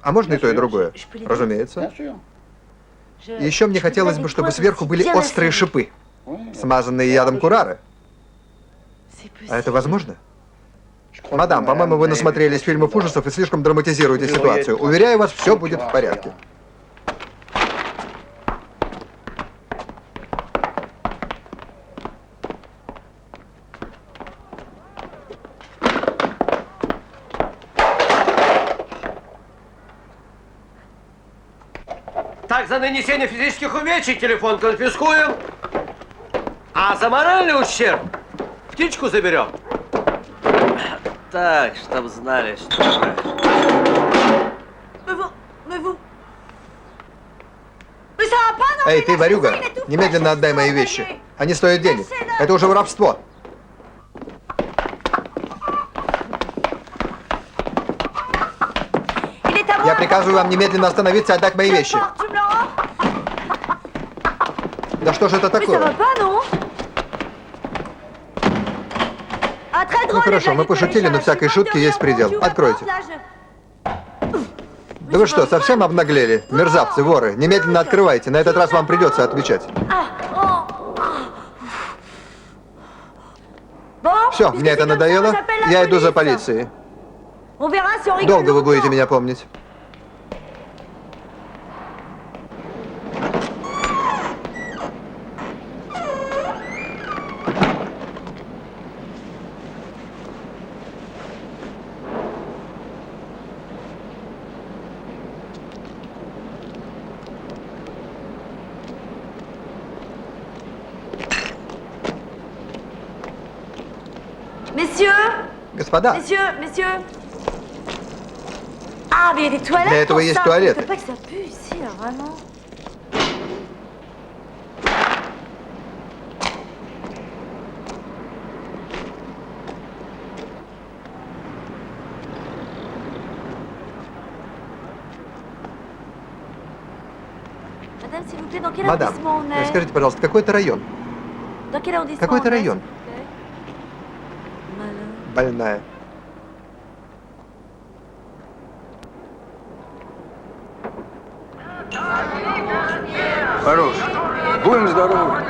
А можно и то, и другое? Разумеется. И еще мне хотелось бы, чтобы сверху были острые шипы, смазанные ядом курары. А это возможно? Мадам, по-моему, вы насмотрелись фильмов ужасов и слишком драматизируете ситуацию. Уверяю вас, все будет в порядке. Так, за нанесение физических увечий телефон конфискуем, а за моральный ущерб птичку заберем. Так, чтоб знали, что... Эй, ты, ворюга, немедленно отдай мои вещи. Они стоят денег. Это уже воровство. Я приказываю вам немедленно остановиться и отдать мои вещи. Да что же это такое? Ну хорошо, мы пошутили, но всякой шутки есть предел. Откройте. Да вы что, совсем обнаглели? Мерзавцы, воры. Немедленно открывайте. На этот раз вам придется отвечать. Все, мне это надоело. Я иду за полицией. Долго вы будете меня помнить. Господа, для этого есть туалеты. Мадам, скажите, пожалуйста, какой это район? Какой это район? Больная. Хорош. Будем здоровы.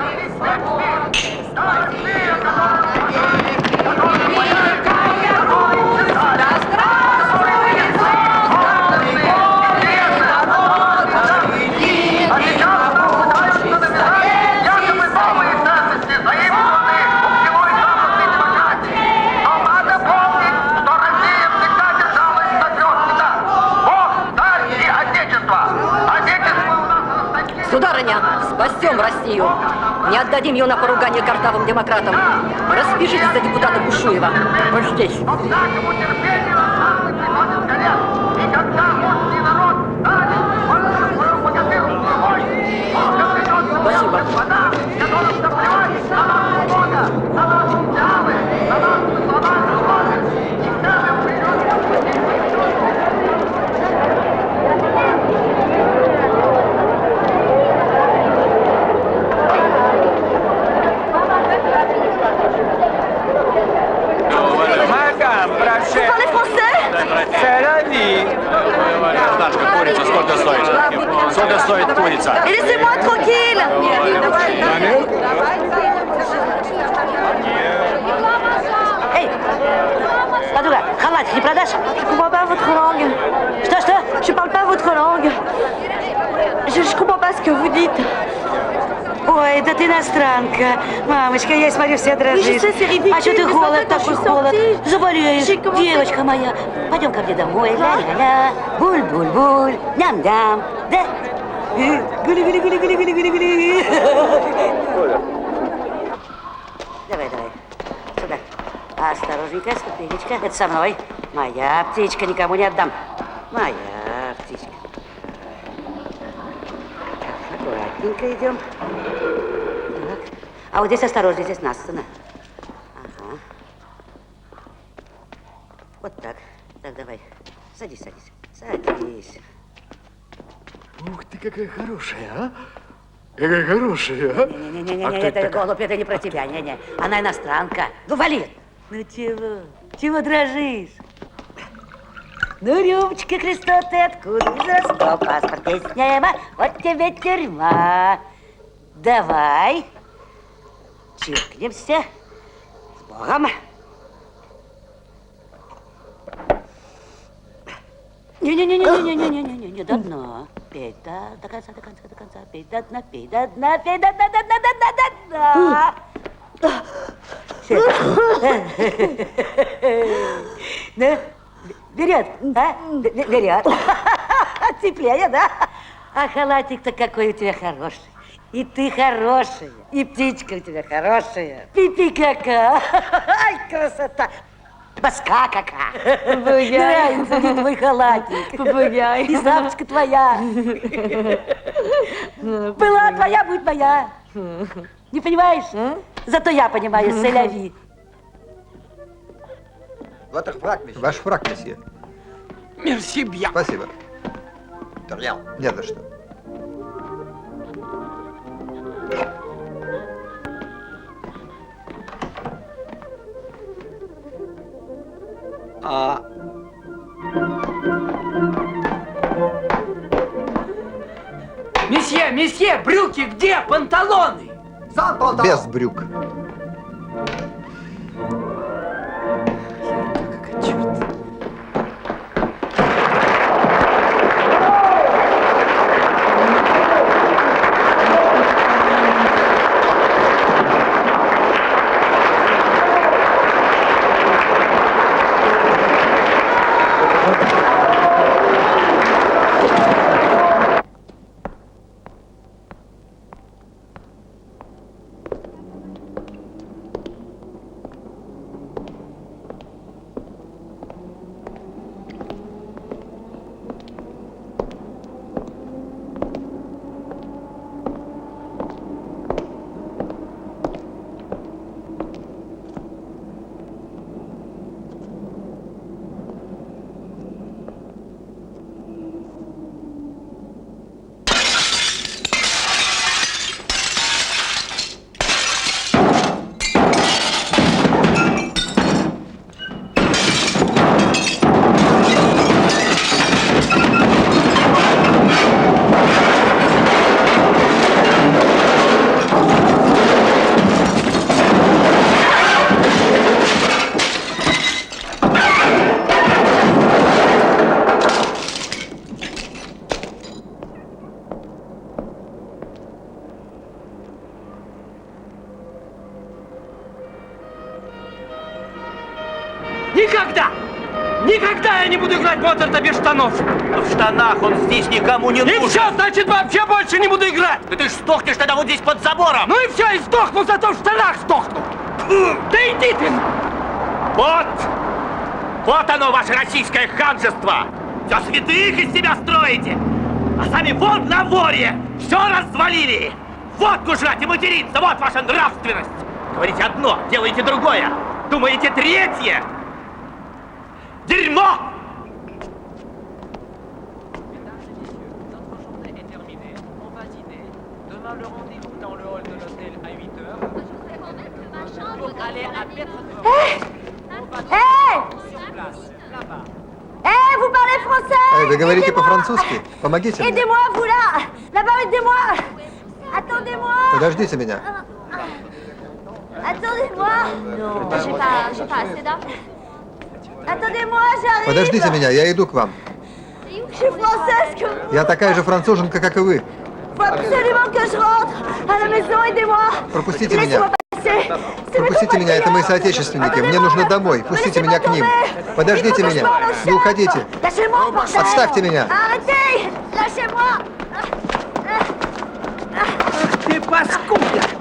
Сударыня, спасем Россию. Не отдадим ее на поругание картавым демократам. Распишитесь за депутата Бушуева. Вот здесь. стоит туриться. Laissez-moi tranquille. Эй, подруга, халатик не продашь? Je comprends pas votre langue. Что? Je parle pas votre langue. Je comprends pas ce que vous dites. Ой, да ты иностранка. Мамочка, я смотрю, вся дрожишь. Oui, je sais, c'est ridicule, А что ты mais холод, c'est pas такой quand je suis холод? sortie. Заболеешь, J'ai commencé- девочка моя. Пойдем ко мне домой. Ля-ля-ля, буль-буль-буль, ням-ням. Да? Гули-гули-гули-гули-гули-гули-гули. Давай. Сюда. Осторожненько, ступенечка. Это со мной. Моя птичка, никому не отдам. Моя птичка. Так, аккуратненько идем. Так. А вот здесь осторожнее, здесь Настена. Ага. Вот так. Так, давай. Садись. Садись. Ух ты, какая хорошая, а? Какая хорошая, а? Не-не-не, А кто это это такая? голубь, это не про тебя, не. Она иностранка. Ну, вали. Ну, чего? Чего дрожишь? Ну, Рюмочка, Христос, ты откуда? Из Ростова, паспорт есть нема, вот тебе тюрьма. Давай. Чиркнемся. С Богом. Не, до дна. Пей до конца. Пей до дна. Ну, берет, а? Берет. Теплее, да? А халатик-то какой у тебя хороший. И ты хорошая, и птичка у тебя хорошая. Пипи-кака. Ай, красота. Боска какая. Нравится мне твой халатик. Попугай. И сапочка твоя. Была твоя, будет моя. Не понимаешь? Зато я понимаю, сэляви. Ваш фраг, месье. Мерси бья. Спасибо. Не за что. Месье, брюки где? Панталоны? Без брюк. Никогда я не буду играть Моцарта без штанов. В штанах он здесь никому не нужен. И все, значит, вообще больше не буду играть. Да ты ж сдохнешь тогда вот здесь под забором. Ну и все, и сдохну, зато в штанах сдохну. Да иди ты. Вот оно, ваше российское ханжество. Все святых из себя строите. А сами вон на воре. Все развалили. Водку жрать и материться. Вот ваша нравственность. Говорите одно, делаете другое. Думаете третье. Дерьмо! Vous parlez français? français! Вы говорите Aidez-moi! по-французски? Помогите мне. Aidez-moi, vous là! Là-bas, aidez-moi! Attendez-moi! Подождите меня. Attendez-moi! Non, j'ai pas assez d'argent. Attendez-moi, j'arrive! Подождите меня, я иду к вам. Je suis française comme Я такая же француженка, как и вы. Faut absolument que je rentre à la maison, aidez-moi! Пропустите Laissez-moi меня. passer! Пропустите меня, это мои соотечественники. Мне нужно домой. Пустите меня к ним. Подождите меня. Не уходите. Lâchez-moi, bordel! Отставьте меня. Arrêtez! Lâchez-moi! Ты паскуда!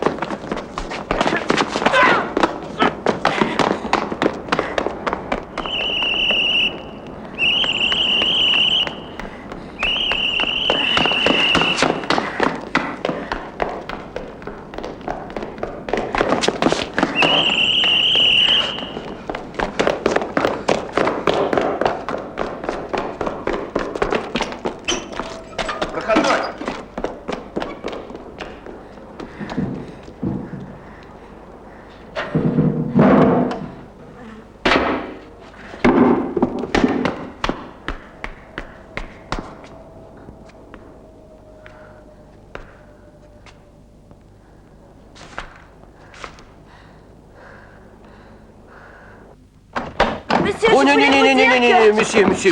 Monsieur, О, je voulais vous dire не-не-не-не-не-не, que...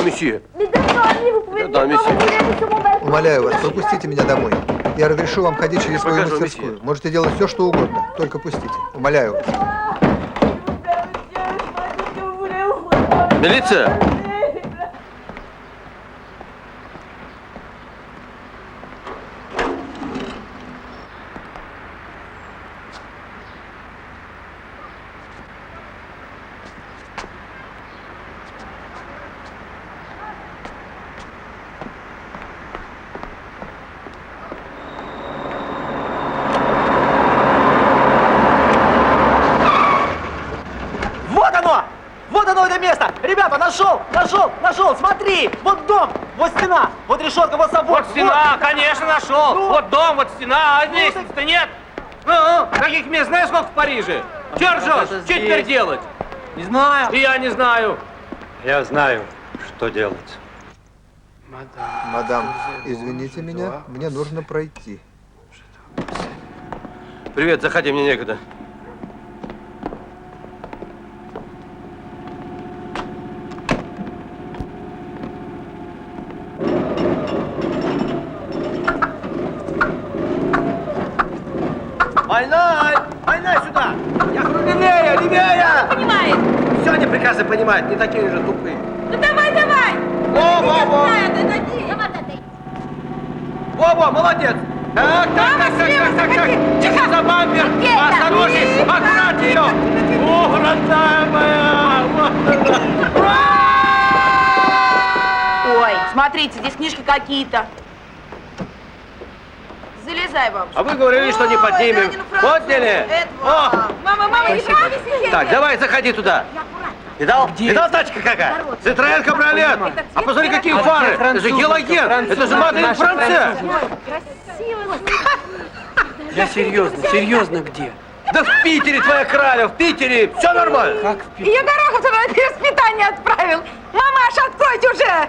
месье. Les 200 amis, vous pouvez Да, venir quand месье. vous voulez sur mon balcon. Умоляю вас, пропустите меня домой. Я разрешу вам ходить через свою Покажу, мастерскую. Можете делать все, что угодно. Только пустите. Умоляю вас. Милиция! Вот оно это место! Ребята, нашел! Смотри! Вот дом, вот стена, вот решетка, вот собор. Вот стена, конечно, нашел. Ну? Вот дом, вот стена, а лестницы-то нет. Ну, каких мест знаешь сколько в Париже? Че ржешь? Что теперь делать? Не знаю. И я не знаю. Я знаю, что делать. Мадам, извините меня, мне нужно пройти. Привет, заходи, мне некогда. Война сюда! Я говорю, левее! Понимает. Все они прекрасно понимают, не такие же тупые. Ну давай! Во! Отойди. Во, молодец! Так. Тихо за бампер! Осторожней! Аккуратнее ее! О, родная моя! Ой, смотрите, здесь книжки какие-то. Залезай, бабушка. А вы говорили, что не поднимем. Подняли? О! Мама, не правильно. Так, давай, заходи туда. Видал? Видал тачка какая? Citroёn Кабриолет. А посмотри, какие фары. Это же Гелоген. Это же Маден Франция. Я серьезно где? Да в Питере твоя краля, в Питере. Все нормально. Как в Питере? Ее Горохов туда на перевоспитание отправил. Мамаш, откройте уже!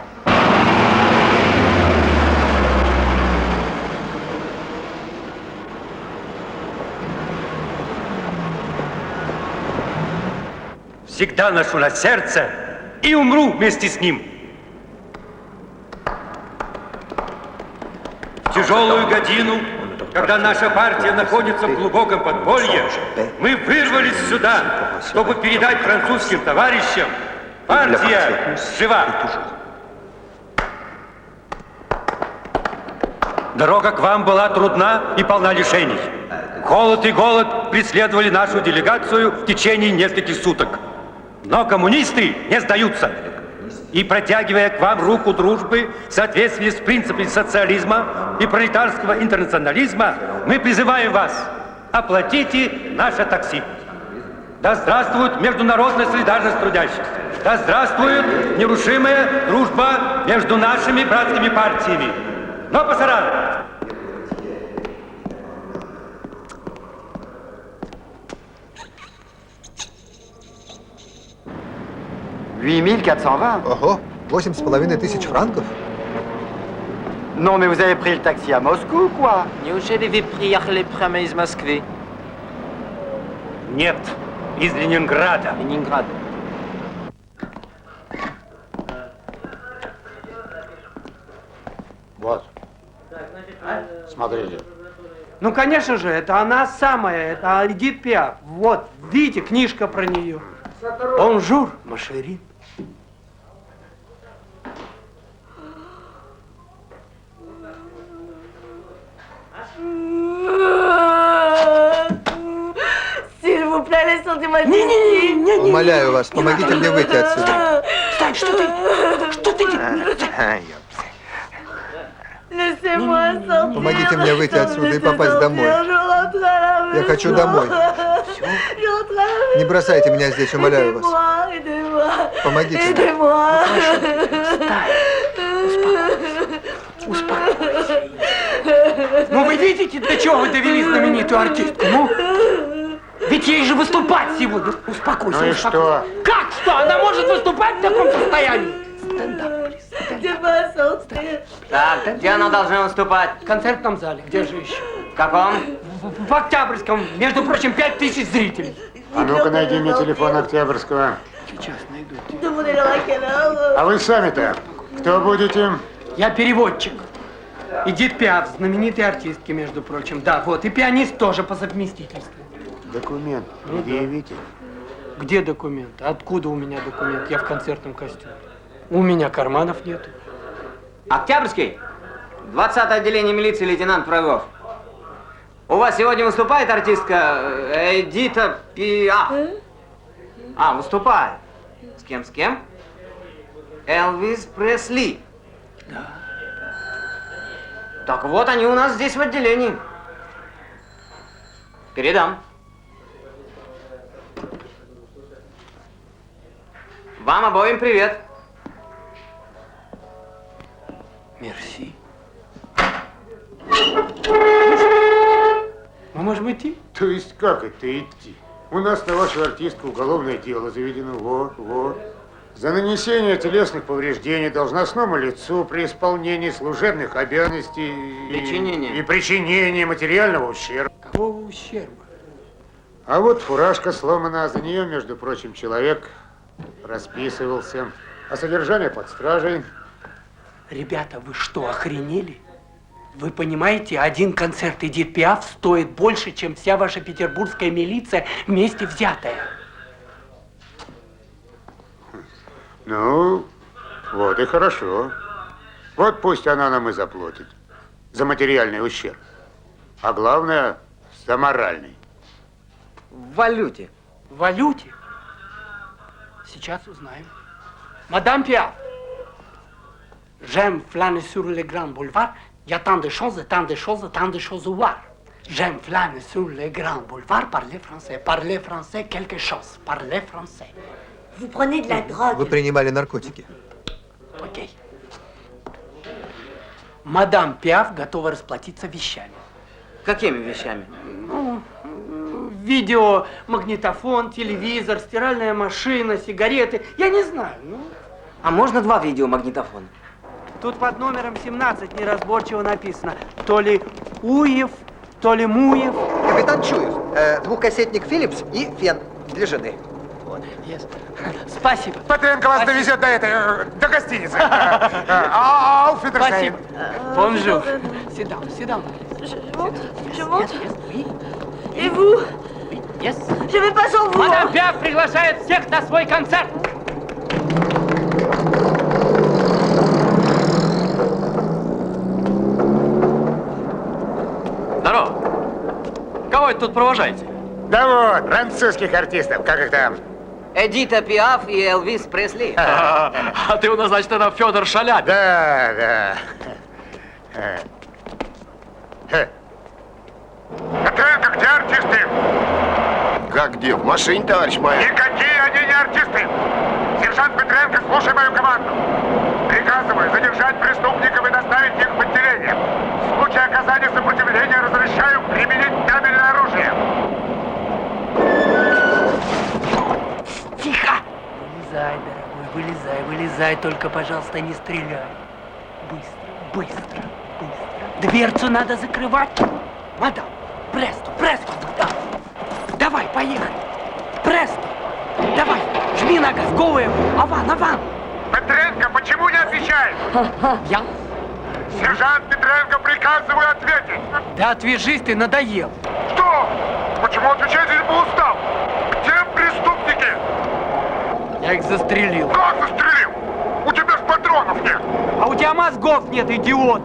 Всегда ношу на сердце и умру вместе с ним. В тяжелую годину, когда наша партия находится в глубоком подполье, мы вырвались сюда, чтобы передать французским товарищам: партия жива. Дорога к вам была трудна и полна лишений. Холод и голод преследовали нашу делегацию в течение нескольких суток. Но коммунисты не сдаются. И протягивая к вам руку дружбы в соответствии с принципами социализма и пролетарского интернационализма, мы призываем вас: оплатите наше такси. Да здравствует международная солидарность трудящихся. Да здравствует нерушимая дружба между нашими братскими партиями. Но пасаран! $8420. Ого, 8,5 тысяч франков? Non, mais vous avez pris le taxi à Moscou ou quoi? Неужели вы приехали прямо из Москвы? Нет, из Ленинграда. Ленинград. Вот. Смотрите. Ну, конечно же, это она самая, это Эдит Пиаф. Вот, видите, книжка про нее. Бонжур, Машерин. Умоляю вас, помогите мне выйти отсюда. Стань, что ты делаешь? Помогите мне выйти отсюда и попасть домой. Я хочу домой. Не бросайте меня здесь, умоляю вас. Помогите мне. Успокойся. Ну вы видите, до чего вы довели знаменитую артистку? Ну, ведь ей же выступать сегодня. Успокойся, Ну и успокойся. что? Как что? Она может выступать в таком состоянии? Так, где она должна выступать? В концертном зале. Где же еще? В каком? В Октябрьском. Между прочим, 5000 зрителей. А ну-ка найди мне телефон Октябрьского. Сейчас найду. А вы сами-то кто будете? Я переводчик. Эдит Пиаф, знаменитые артистки, между прочим. Да, вот. И пианист тоже по совместительству. Документ Ну, предъявите. Где документ? Откуда у меня документ? Я в концертном костюме. У меня карманов нету. Октябрьский? 20-е отделение милиции, лейтенант Врагов. У вас сегодня выступает артистка Эдита Пиаф? А, выступает. С кем, с кем? Элвис Пресли. Да. Так вот, они у нас здесь в отделении. Передам. Вам обоим привет. Мерси. Мы можем идти? То есть как это идти? У нас на вашу артистку уголовное дело заведено. Вот. За нанесение телесных повреждений должностному лицу при исполнении служебных обязанностей и причинение материального ущерба. Какого ущерба? А вот фуражка сломана, а за нее, между прочим, человек расписывался. А содержание под стражей. Ребята, вы что, охренели? Вы понимаете, один концерт Эдит Пиаф стоит больше, чем вся ваша петербургская милиция вместе взятая. Ну, вот и хорошо. Вот пусть она нам и заплатит за материальный ущерб. А главное, за моральный. В валюте. В валюте? Сейчас узнаем. Мадам Пиаф, j'aime flâner sur le grand boulevard. Il y a tant de choses, tant de choses, tant de choses à voir. J'aime flâner sur le grand boulevard, parler français quelque chose, parler français. Vous prenez de la drogue. Вы принимали наркотики. Окей. Мадам Пиаф готова расплатиться вещами. Какими вещами? Ну, видео, магнитофон, телевизор, стиральная машина, сигареты. Я не знаю, ну. А можно 2 видеомагнитофона? Тут под номером 17 неразборчиво написано. То ли Уев, то ли Муев. Капитан Чуев, двухкассетник Philips и фен для жены. Вот, yes. Спасибо. Петренко вас довезет до гостиницы. Ауфидершейм. Спасибо. Бонжур. Sit down, sit down. Je monte. Yes, oui. Et vous? Oui, yes. Je vais pas sans vous. Мадам Пиаф приглашает всех на свой концерт. Здорово. Кого это тут провожаете? Да вот, французских артистов, как их там? Эдита Пиаф и Элвис Пресли. А ты у нас, значит, это Федор Шаляпин. Да. Петренко, где артисты? Как где? В машине, товарищ майор. Никакие они не артисты! Сержант Петренко, слушай мою команду. Приказываю задержать преступников и доставить их в отделение. В случае оказания сопротивления разрешаю применить табельное оружие. Тихо! Вылезай. дорогой, вылезай, вылезай, только, пожалуйста, не стреляй. Быстро, быстро, быстро. Дверцу надо закрывать. Мадам, престо, престо, мадам. Давай, поехали. Престо. Давай, жми на газ, go away. Аван, аван. Петренко, почему не отвечает? Я? Сержант Петренко, приказываю ответить. Да отвяжись, ты надоел. Что? Почему отвечать, если по уставу? Где преступники? Я их застрелил. Как застрелил? У тебя ж патронов нет. А у тебя мозгов нет, идиот.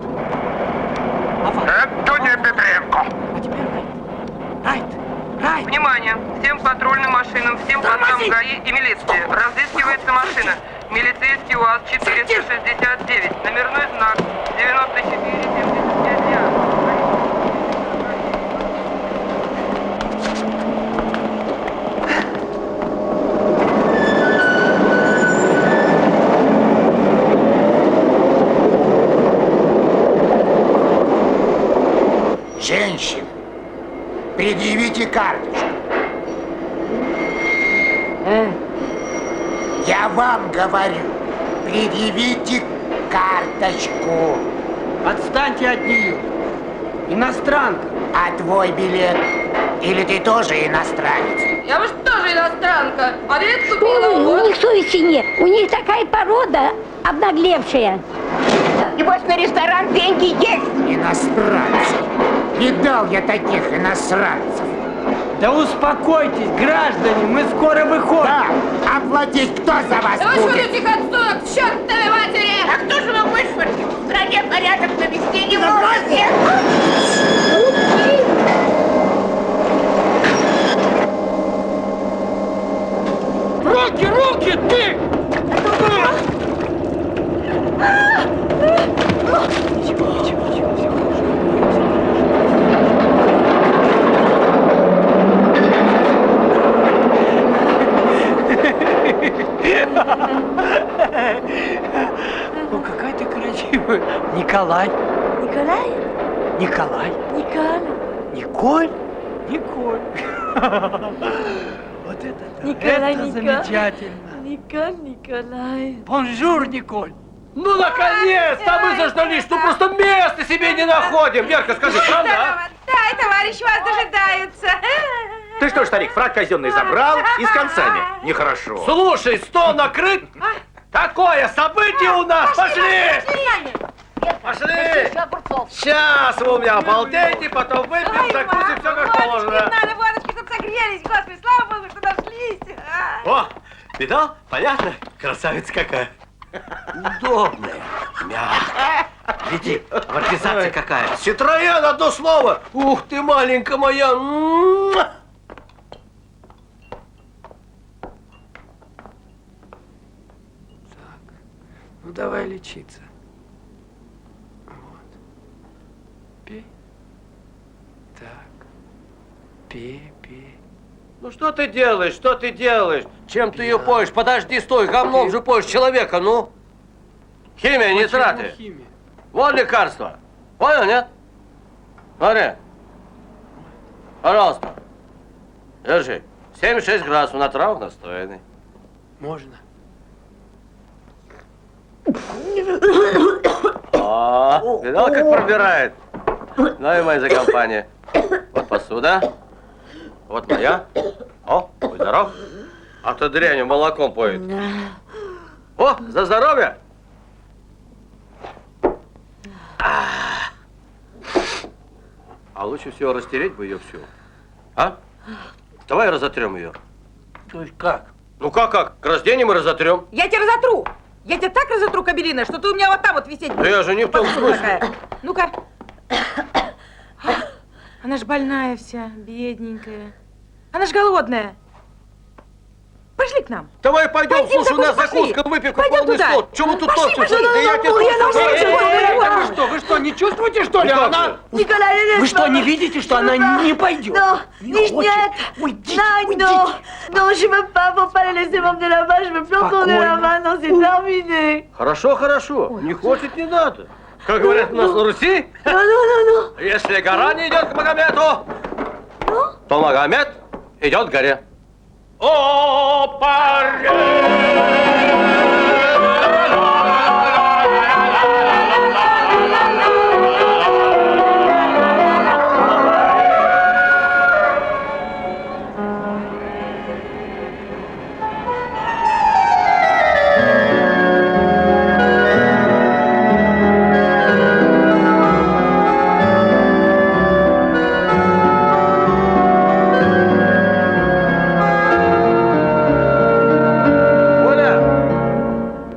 Это не Петренко. Райт. Внимание! Всем патрульным машинам, всем постам ГАИ и милиции. Разыскивается машина. Милицейский УАЗ-469. Номерной знак 9475. Женщина, предъявите карточку. Я вам говорю, предъявите карточку. Отстаньте от нее. Иностранка. А твой билет? Или ты тоже иностранец? Я уж тоже иностранка, а билет купила. У них совести нет. У них такая порода обнаглевшая. Небось, на ресторан деньги есть. Иностранцы. Видал я таких иностранцев. Да успокойтесь, граждане, мы скоро выходим. Да, оплатить кто за вас Да вы будет? что, тихо отстой, к чертовой матери! А кто же вы вышвырнет? В стране порядок навести не можете. Руки, руки, ты! Ничего, ничего, ничего, все О, какая ты красивая. Николай. Николай? Николай. Николай. Николь? Николь. Вот это да. Николай, это Николай. замечательно. Николай. Бонжур, Николь. Ну, наконец-то! Мы заждались, что просто места себе не находим. Верка, скажи, правда, а? Да, товарищ, вас дожидаются. Ты что ж, старик, фрак казенный забрал и с концами? Нехорошо. Слушай, стол накрыт. Такое событие у нас. Пошли! Пошли! Сейчас вы у меня обалдеете, потом выпьем, закусим, все как положено. Надо водочки, чтобы согрелись, господи, слава богу, что нашлись. О, видал? Понятно? Красавица какая. Удобная, мягкая. Гляди, амортизация какая. Ситроен, одно слово. Ух ты, маленькая моя. Ну давай лечиться. Вот. Пей. Так. Пей, пей. Ну что ты делаешь? Что ты делаешь? Чем ты ее поешь? Подожди, стой, говном же поешь человека, ну. Химия, нитраты. Химия? Вот лекарство. Понял, нет? Смотри. Пожалуйста. Держи. 76 градусов на травах настоянный. Можно. О, видал, как пробирает? Ну и моя за компания. Вот посуда. Вот моя. О, будь здоров. А то дрянью молоком поет. О, за здоровье! А лучше всего растереть бы ее всю. А? Давай разотрем ее. То есть как? Ну как? К рождению мы разотрем. Я тебя разотру. Я тебя так разотру, кабелина, что ты у меня вот там вот висеть Да я же не в том смысле. Ну-ка. Она ж больная вся, бедненькая. Она ж голодная. Пошли к нам. Давай пойдем, Пойдем, слушай, у нас пошли. закуска, выпивка, Пойдем полный туда. стол. Чего вы тут Пошли, топчете? пошли. Да я тебе Вы что, не чувствуете, что ли? Николай, Она... Николай, Вы что, не видите, что она не пойдет? Не хочет. Уйдите, уйдите. Non, je veux pas, faut pas la laisser m'emmener là-bas, je veux plus retourner là-bas, non, c'est terminé. Хорошо, хорошо. Не хочет, не надо. Как говорят у нас на Руси, Non. если гора не идет к Магомету, то Магомед идет к горе. О, Париж!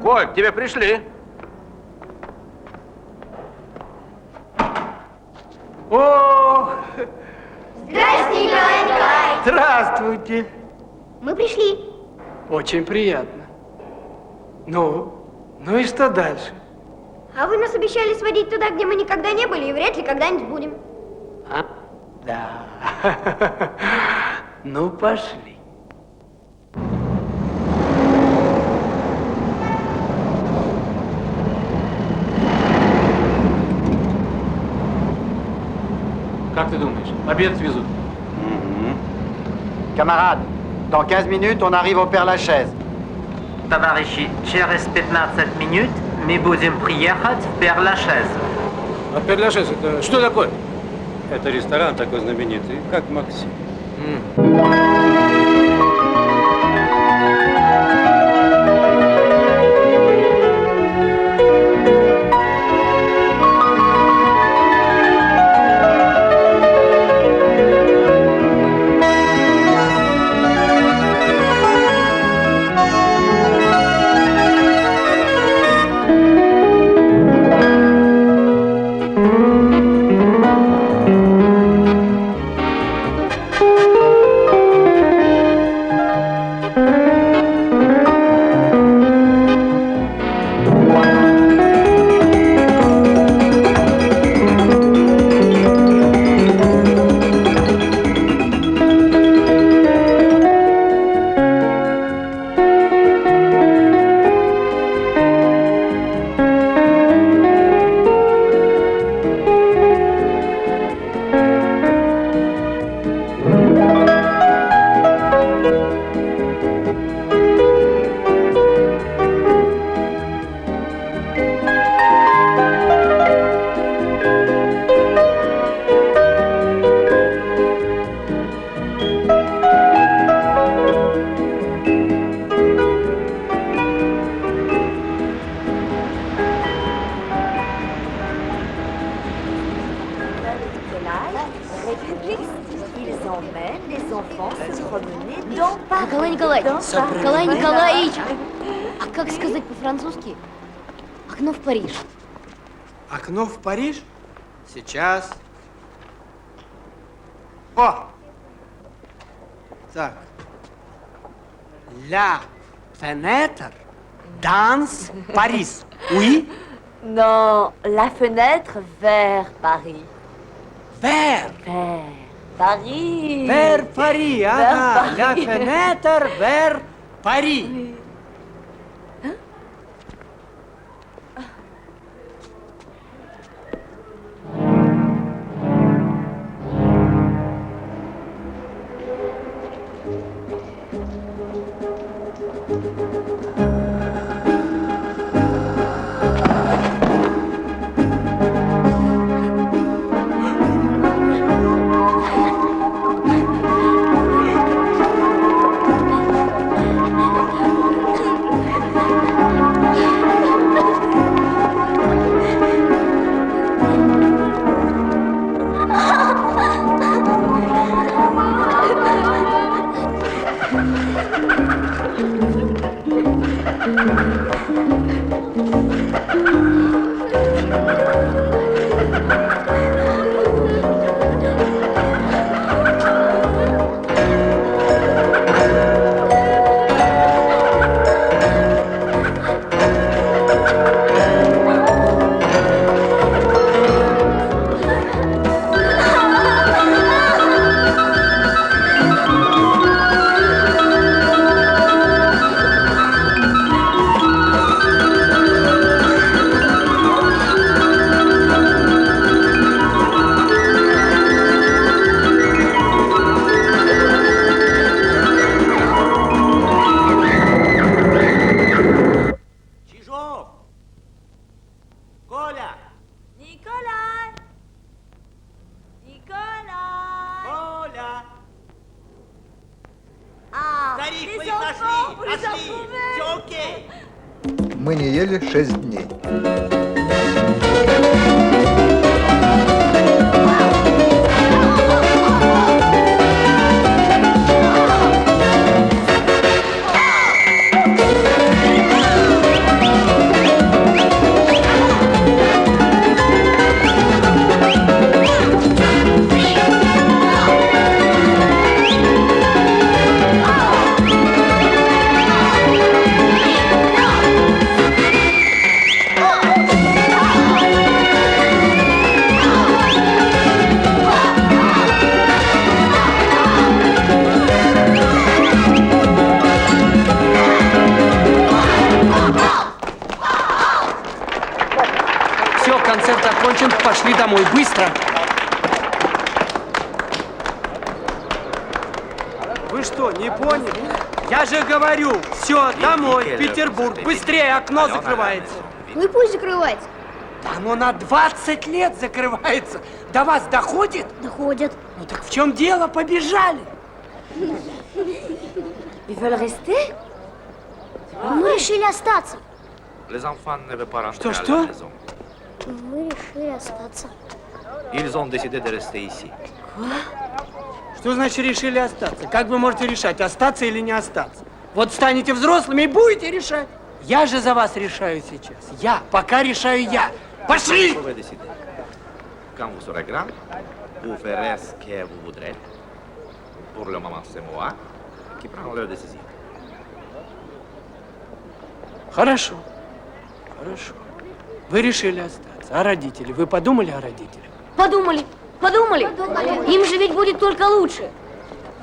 Коль, к тебе пришли. О! Здрасте, Николай Николаевич. Здравствуйте. Мы пришли. Очень приятно. Ну и что дальше? А вы нас обещали сводить туда, где мы никогда не были и вряд ли когда-нибудь будем. А? Да. Ну, пошли. Как ты думаешь, обед свезут? Camarades, dans 15 minutes, on arrive au Père-Lachaise. Товарищи, через 15 минут мы будем приехать в Пер-Лашез. А Пер-Лашез это что такое? Это ресторан такой знаменитый, как Максим. Николай Николаевич, а как сказать по-французски? Окно в Париж. Окно в Париж? Сейчас. О! Так. La fenêtre dans Paris. Oui? Non, la fenêtre vers Paris. Vers? Vers Paris. Vers Paris, ага. Vers La Paris. fenêtre vers Paris. Мы не ели 6 дней. Все, концерт окончен, пошли домой, быстро. Вы что, не поняли? Я же говорю, все, домой, в Петербург, быстрее, окно закрывается. Ну и пусть закрывается. Да оно на 20 лет закрывается. До вас доходит? Доходит. Ну так в чем дело? Побежали. Ils veulent rester? Мы решили остаться. Les enfants ne veulent pas rentrer Что, à что? la maison. Мы решили остаться. Ils ont décidé de rester ici. Что значит решили остаться? Как вы можете решать, остаться или не остаться? Вот станете взрослыми и будете решать. Я же за вас решаю сейчас. Я, пока решаю я. Пошли! Vous pouvez décider. Quand vous serez grand, vous ferez ce que vous voudrez. Pour le moment, c'est moi qui prends la décision. Хорошо. Хорошо. Вы решили остаться. А родители? Вы подумали о родителях? Подумали. Им же ведь будет только лучше.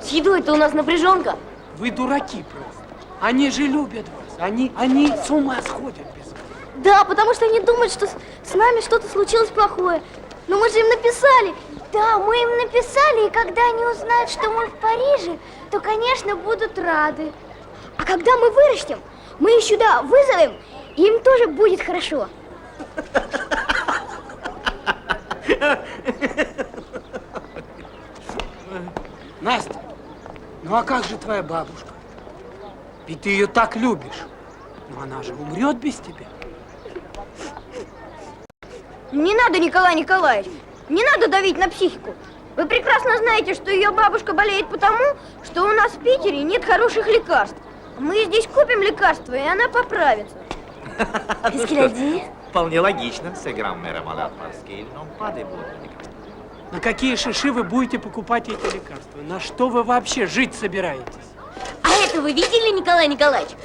С едой-то у нас напряженка. Вы дураки просто. Они же любят вас. Они с ума сходят без вас. Да, потому что они думают, что с нами что-то случилось плохое. Но мы же им написали. Да, мы им написали, и когда они узнают, что мы в Париже, то, конечно, будут рады. А когда мы вырастем, мы их сюда вызовем, и им тоже будет хорошо. Настя, ну а как же твоя бабушка? Ведь ты ее так любишь. Но она же умрет без тебя. Не надо, Николай Николаевич, не надо давить на психику. Вы прекрасно знаете, что ее бабушка болеет потому, что у нас в Питере нет хороших лекарств. Мы здесь купим лекарства, и она поправится. Qu'est-ce qu'il a dit? Вполне логично. Ces grands-mères malades parce qu'ils n'ont pas de bonnes. На какие шиши вы будете покупать эти лекарства? На что вы вообще жить собираетесь? А это вы видели, Николай Николаевич?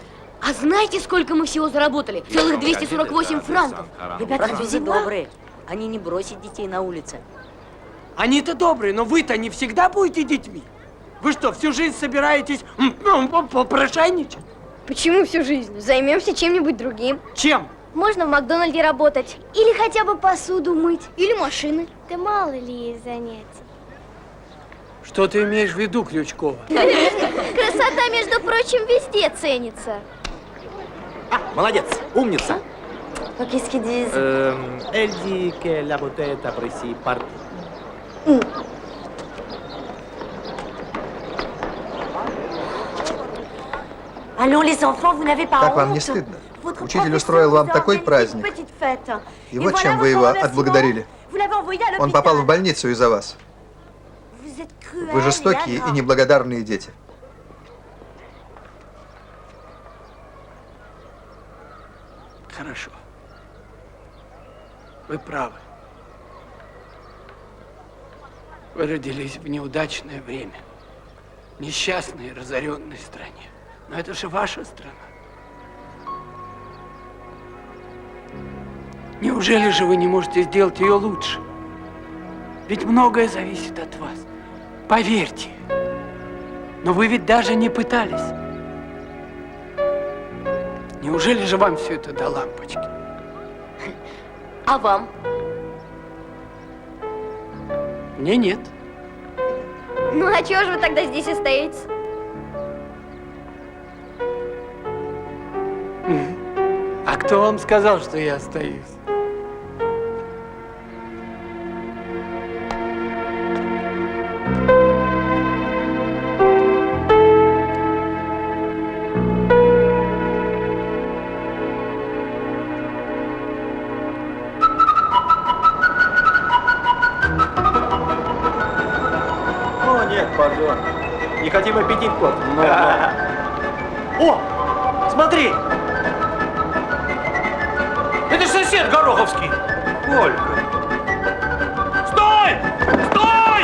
А знаете, сколько мы всего заработали? Целых 248 франков. Ребята, люди добрые. Они не бросят детей на улице. Они-то добрые, но вы-то не всегда будете детьми. Вы что, всю жизнь собираетесь попрошайничать? Почему всю жизнь? Займемся чем-нибудь другим. Чем? Можно в Макдональде работать. Или хотя бы посуду мыть. Или машины. Да мало ли есть занятий. Что ты имеешь в виду, Крючкова? Красота, между прочим, везде ценится. Молодец, умница. Qu'est-ce qu'ils disent? Elle dit que la beauté est appréciée partout. Allons, les enfants, vous n'avez pas Как вам не honte? стыдно? Учитель устроил вам такой праздник. И вот чем вы его отблагодарили. Он попал в больницу из-за вас. Вы жестокие и неблагодарные дети. Хорошо. Вы правы. Вы родились в неудачное время. В несчастной, разоренной стране. Но это же ваша страна. Неужели же вы не можете сделать ее лучше? Ведь многое зависит от вас. Поверьте. Но вы ведь даже не пытались. Неужели же вам все это до лампочки? А вам? Мне нет. Ну а чего же вы тогда здесь остаетесь? А кто вам сказал, что я остаюсь? пардон. Не хотим аппетит портить. О, смотри! Это же сосед Гороховский. Ольга. Стой! Стой!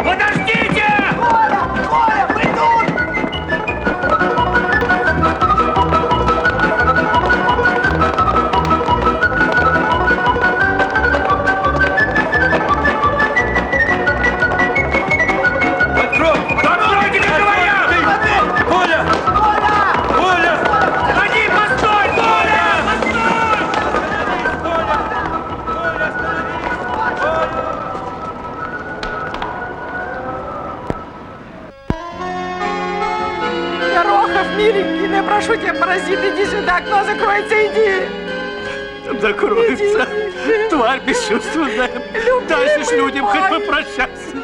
Подождите! Коля! Коля, мы тут! Откройте, мне говорят! Коля! Коля! Один, постой! Коля! Горохов, миленький, я прошу тебя, паразит, иди сюда, окно закроется, иди. Закроется. Тварь бесчувственная. Дальше ж людям хоть попрощаться.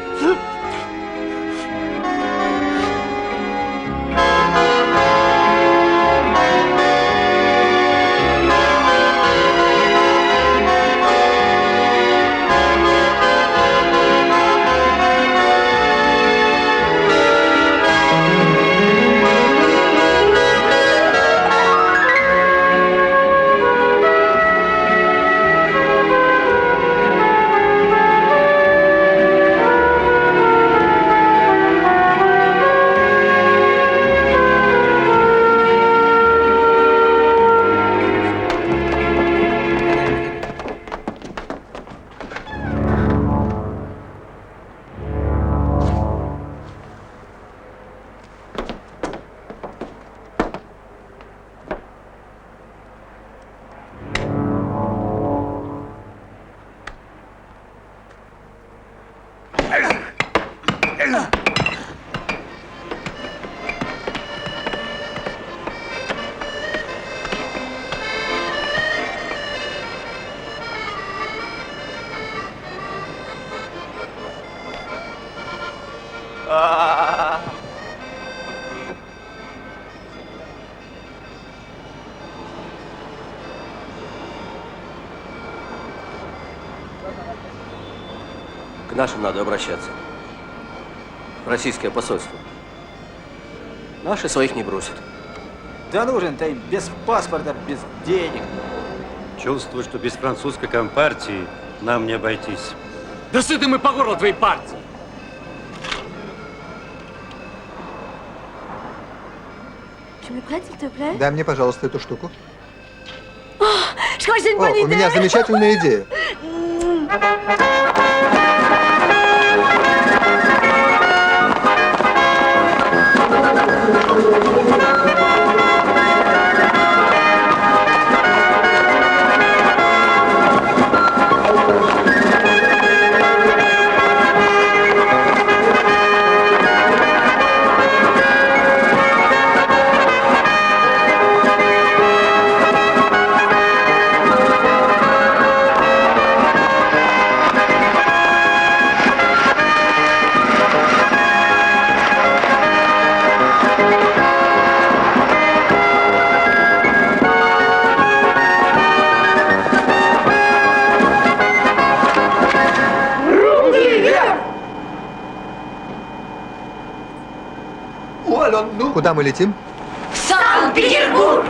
К нашим надо обращаться. В российское посольство. Наши своих не бросят. Да нужен-то им без паспорта, без денег. Чувствую, что без французской компартии нам не обойтись. Да сыты мы по горло твоей партии. Дай мне, пожалуйста, эту штуку. О, у меня замечательная идея. Куда мы летим? Санкт-Петербург!